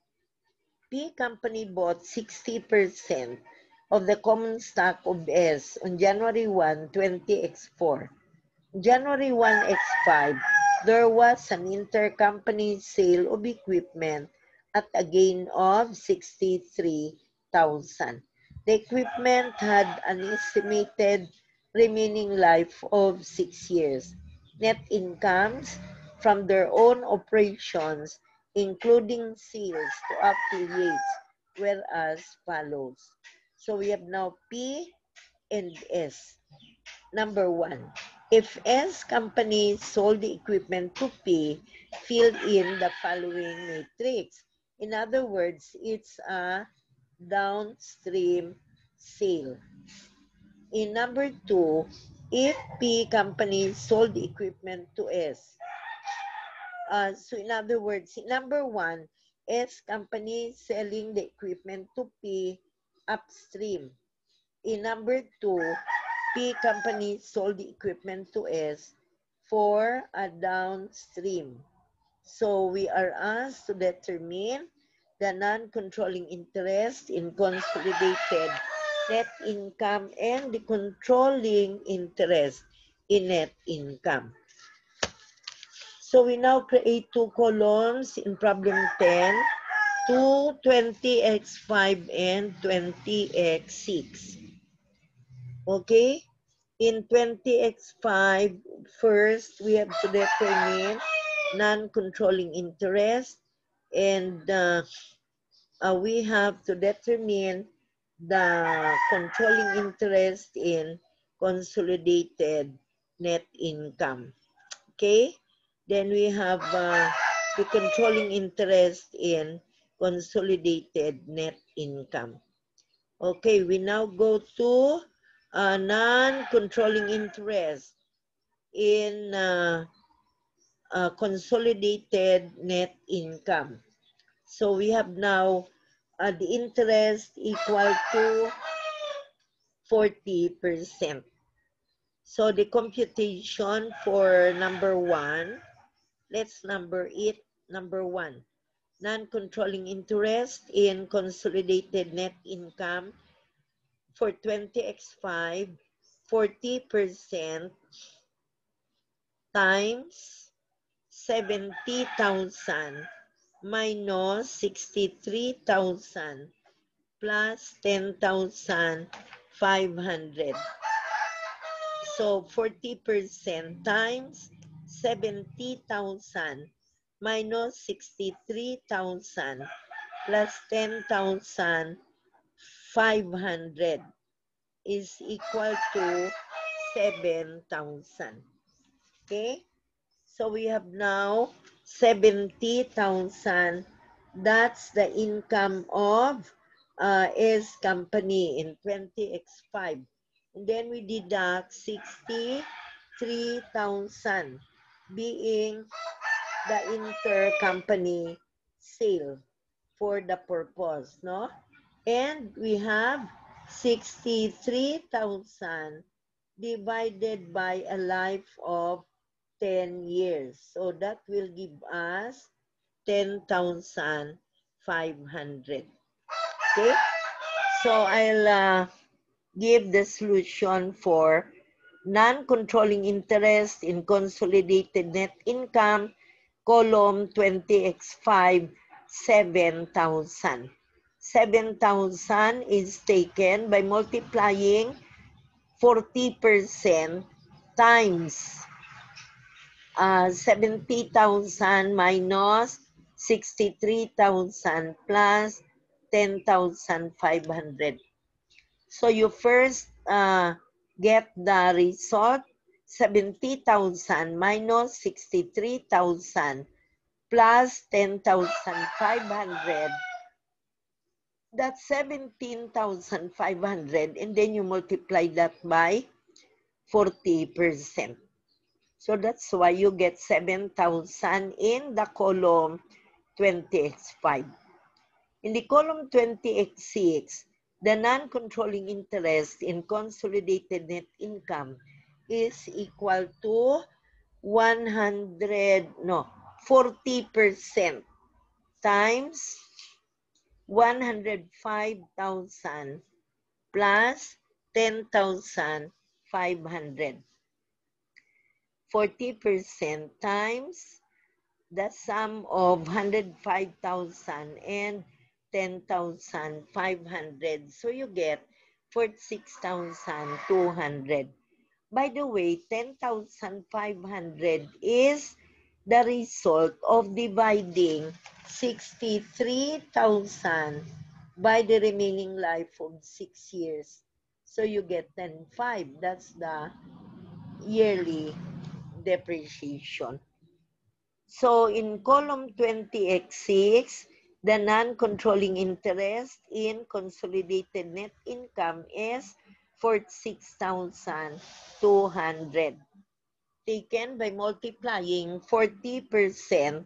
P company bought 60% of the common stock of S on January 1, 20x4. January 1x5, there was an intercompany sale of equipment at a gain of 63,000. The equipment had an estimated remaining life of 6 years. Net incomes from their own operations, including sales to affiliates, were as follows. So we have now P and S. Number 1, if S company sold the equipment to P, fill in the following matrix. In other words, it's a downstream sale. In number 2, if P company sold the equipment to S. So in other words, in number 1, S company selling the equipment to P upstream. In number 2, P company sold the equipment to S for a downstream. So we are asked to determine the non-controlling interest in consolidated net income and the controlling interest in net income. So we now create two columns in problem 10, 20x5 and 20x6. Okay, in 20x5, first we have to determine non-controlling interest, and we have to determine the controlling interest in consolidated net income. Okay, then we have the controlling interest in consolidated net income. Okay, we now go to non-controlling interest in consolidated net income. So we have now the interest equal to 40%. So the computation for number 1, let's number it. Number 1, non-controlling interest in consolidated net income for 20x5, 40% times 70,000 minus 63,000 plus 10,500. So 40% times 70,000 minus 63,000 plus 10,500 is equal to 7,000. Okay? So we have now 70,000. That's the income of S company in 20x5. And then we deduct 63,000 being the intercompany sale for the purpose, no? And we have 63,000 divided by a life of 10 years. So that will give us 10,500. Okay? So I'll give the solution for non-controlling interest in consolidated net income, column 20x5, 7,000. 7,000 is taken by multiplying 40% times 70,000 minus 63,000 plus 10,500. So you first get the result, 70,000 minus 63,000 plus 10,500. That's 17,500, and then you multiply that by 40%. So that's why you get 7,000 in the column 20x5. In the column 20x6, the non-controlling interest in consolidated net income is equal to 40% times 105,000 plus 10,500. 40% times the sum of 105,000 and 10,500. So you get 46,200. By the way, 10,500 is the result of dividing 63,000 by the remaining life of 6 years. So you get 10,500. That's the yearly depreciation. So in column 20x6, the non-controlling interest in consolidated net income is 46,200. Taken by multiplying 40%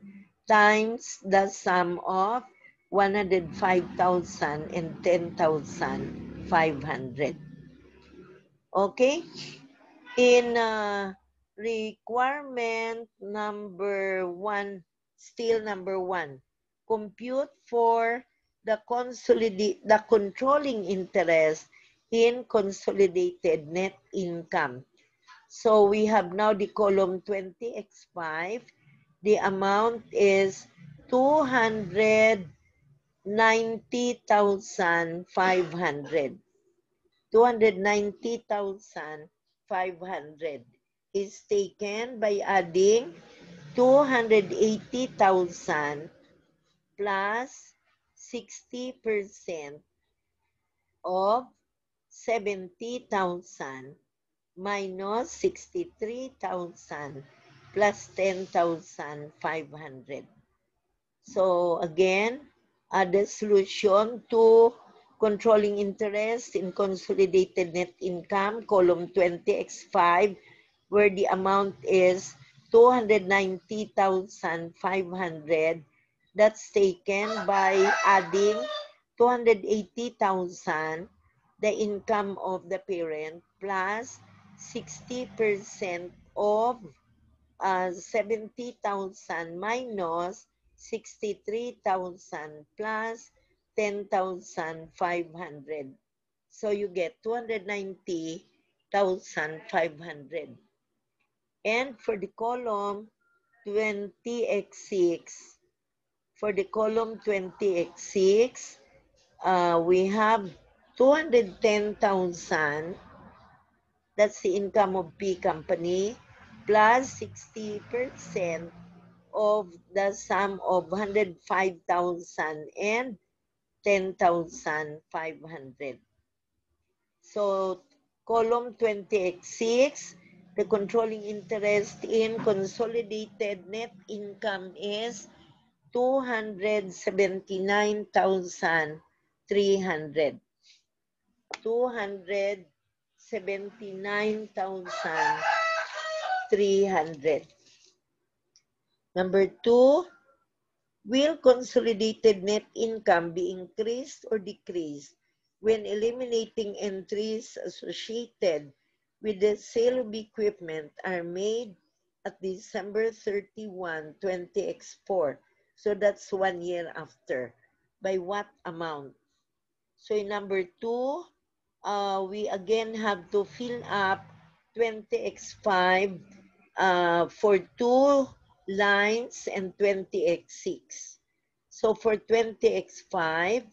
times the sum of 105,000 and 10,500. Okay? In requirement number 1, still number 1, compute for the controlling interest in consolidated net income. So we have now the column 20x5. The amount is 290,500. 290,500 is taken by adding 280,000 plus 60% of 70,000 minus 63,000 plus 10,500. So again, The solution to controlling interest in consolidated net income, column 20x5, where the amount is 290,500. That's taken by adding 280,000, the income of the parent, plus 60% of 70,000 minus 63,000 plus 10,500. So you get 290,500. And for the column 20x6, for the column 20x6, we have 210,000. That's the income of P company, plus 60% of the sum of 105,000 and 10,500. So column 20x6, the controlling interest in consolidated net income is 279,300. 279,300. Number 2, will consolidated net income be increased or decreased when eliminating entries associated with the sale of equipment are made at December 31, 20x4? So that's 1 year after. By what amount? So in number 2, we again have to fill up 20x5 for 2 lines and 20x6. So for 20x5,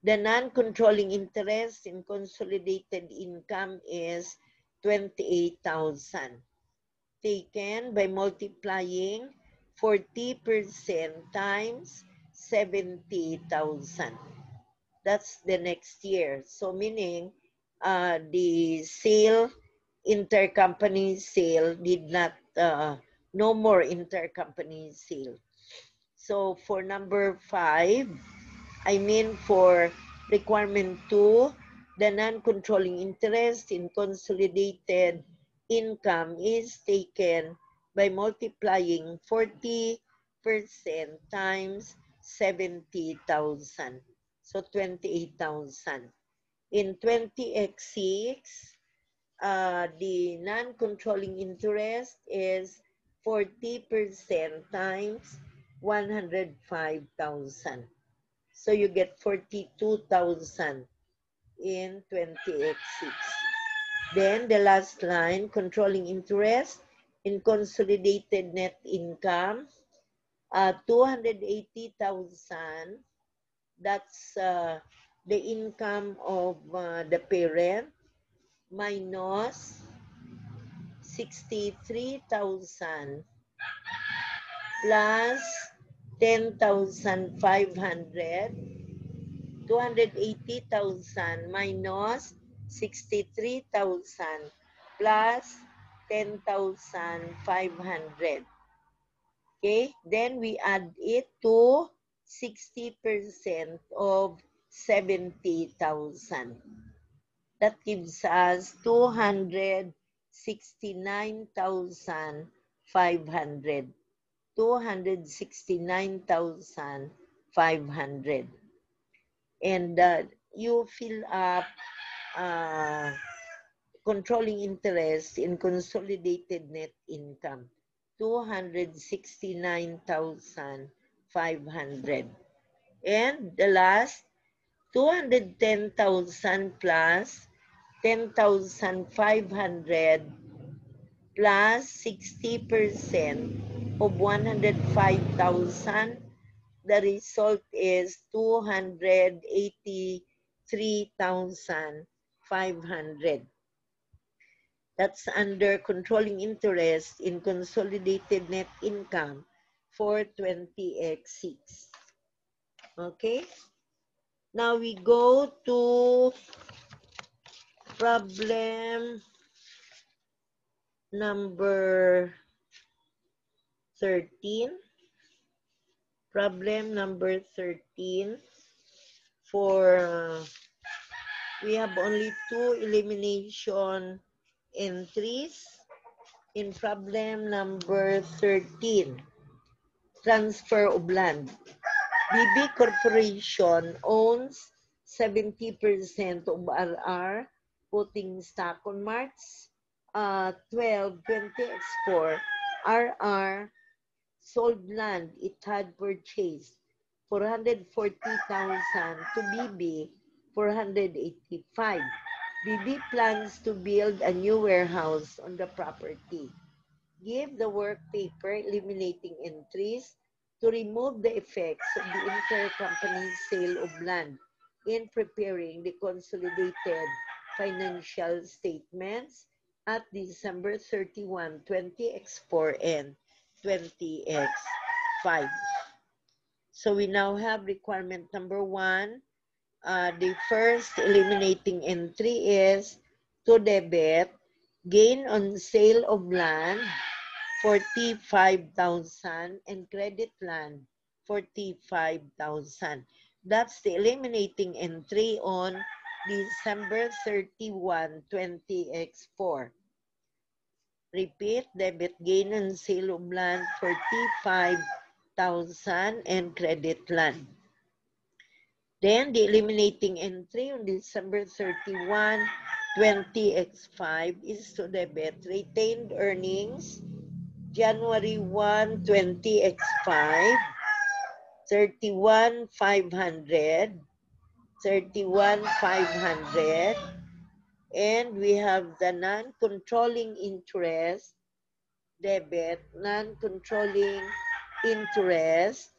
the non-controlling interest in consolidated income is 28,000, taken by multiplying 40% times 70,000. That's the next year. So meaning the sale, intercompany sale did not, no more intercompany sale. So for number 5, I mean for requirement 2, the non-controlling interest in consolidated income is taken by multiplying 40% times 70,000. So 28,000. In 20x6, the non-controlling interest is 40% times 105,000. So you get 42,000 in 20x6. Then the last line, controlling interest in consolidated net income, 280,000. That's the income of the parent minus 63,000 plus 10,500, 280,000 minus 63,000 plus 10,500. Okay, then we add it to 60% of 70,000. That gives us 269,500. 269,500. And you fill up controlling interest in consolidated net income, 269,500. And the last, 210,000 plus 10,500 plus 60% of 105,000. The result is 283,500. That's under controlling interest in consolidated net income for 20x6. Okay? Now we go to problem number 13. Problem number 13. we have only 2 elimination entries in problem number 13, transfer of land. BB Corporation owns 70% of RR, putting stock on March 12, 20x4. RR sold land it had purchased 440,000 to BB 485. BB plans to build a new warehouse on the property. Give the work paper eliminating entries to remove the effects of the intercompany sale of land in preparing the consolidated financial statements at December 31, 20x4 and 20x5. So we now have requirement number 1. The first eliminating entry is to debit gain on sale of land 45,000 and credit land 45,000. That's the eliminating entry on December 31, 20x4. Repeat, debit gain on sale of land 45,000 and credit land. Then the eliminating entry on December 31, 20x5 is to debit retained earnings January 1, 20x5, 31,500, 31,500, and we have the non-controlling interest, debit, non-controlling interest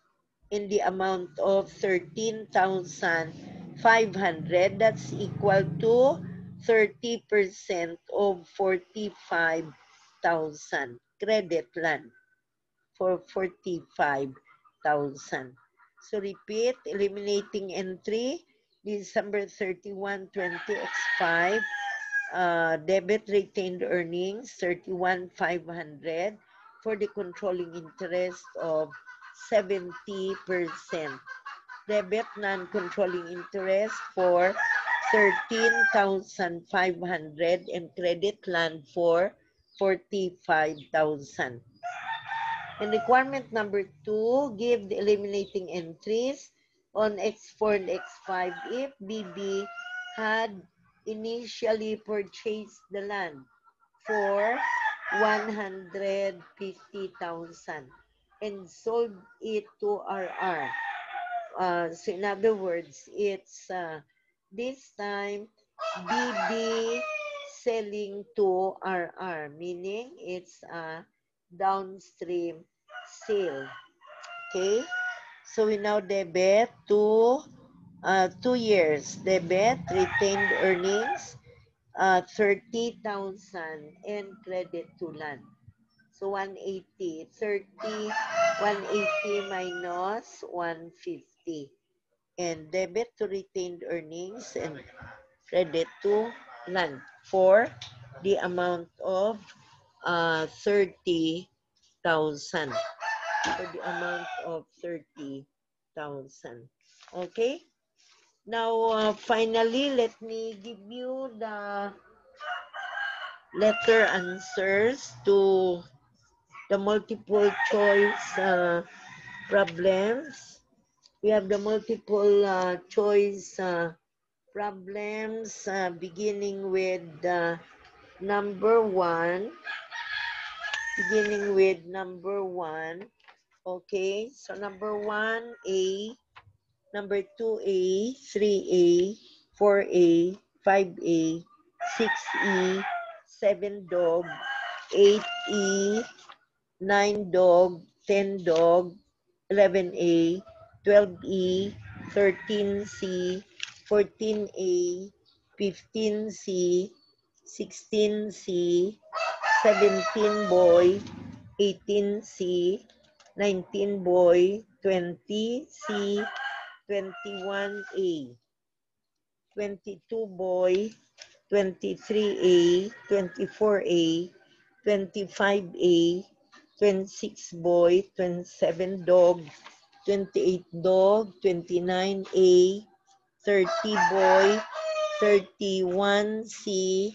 in the amount of 13,500. That's equal to 30% of 45,000. Credit land for 45,000. So repeat, eliminating entry, December 31, 20x5, debit retained earnings, 31,500 for the controlling interest of 70%. Debit non-controlling interest for 13,500 and credit land for 45,000. And requirement number 2, give the eliminating entries on X4 and X5 if BB had initially purchased the land for 150,000 and sold it to RR. So in other words, it's this time BB selling to RR, meaning it's a downstream sale. Okay, so we now debit to 2 years. Debit retained earnings 30,000 and credit to land. So 180, 180 minus 150. And debit to retained earnings and credit to land for the amount of 30,000. For the amount of 30,000. Okay? Now, finally, let me give you the letter answers to the multiple choice problems. We have the multiple choice problems beginning with number 1. Beginning with number 1. Okay, so number 1A, number 2A, 3A, 4A, 5A, 6E, 7 dog, 8E, 9 dog, 10 dog, 11A, 12E, 13C, 14A, 15C, 16C, 17 boy, 18C, 19 boy, 20C, 21A, 22 boy, 23A, 24A, 25A, 26 boy, 27 dog, 28 dog, 29A, 30 boy, 31C,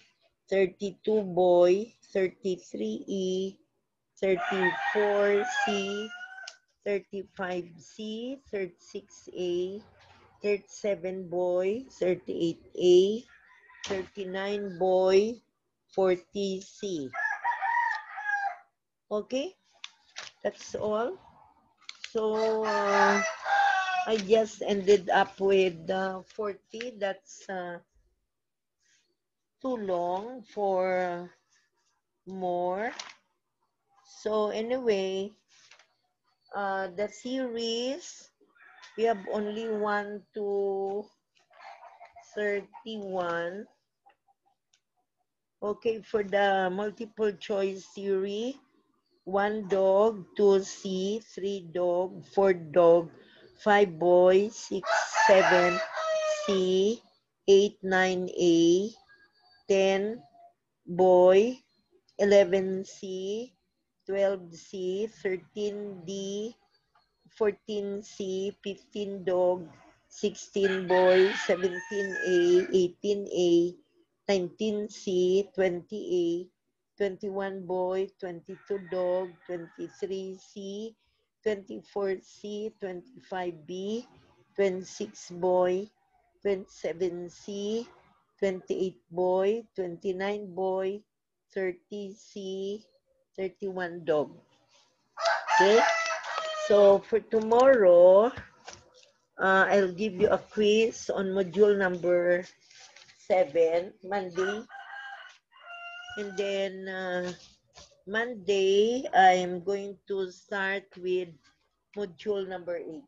32 boy, 33E, 34C, 35C, 36A, 37 boy, 38A, 39 boy, 40C. Okay, that's all. So I just ended up with 40. That's too long for more. So anyway, the series, we have only 1 to 31. Okay, for the multiple choice theory, 1 dog, 2C, 3 dog, 4 dog, 5 boy, 6, 7, C, 8, 9A, 10 boy, 11C, 12C, 13D, 14C, 15 dog, 16 boy, 17A, 18A, 19C, 20A, 21 boy, 22 dog, 23C, 24C, 25B, 26 boy, 27C, 28 boy, 29 boy, 30C, 31 dog. Okay? So for tomorrow, I'll give you a quiz on module number 7, Monday. And then Monday, I'm going to start with module number 8.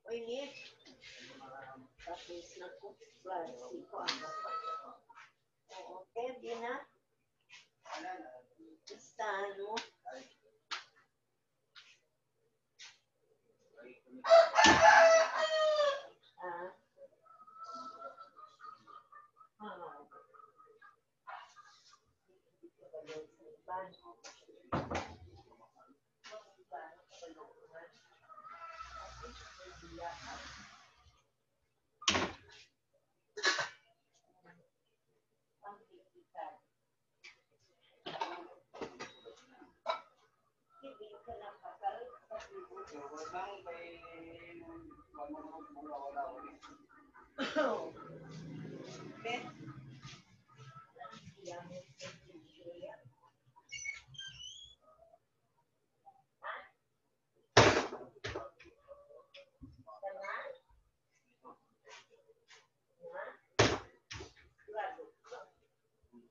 Oy, Nick. Tapos na ko. Klase ko. Okay, di na. Listahan mo. Ah.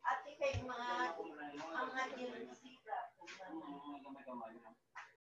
Ate kay mga agency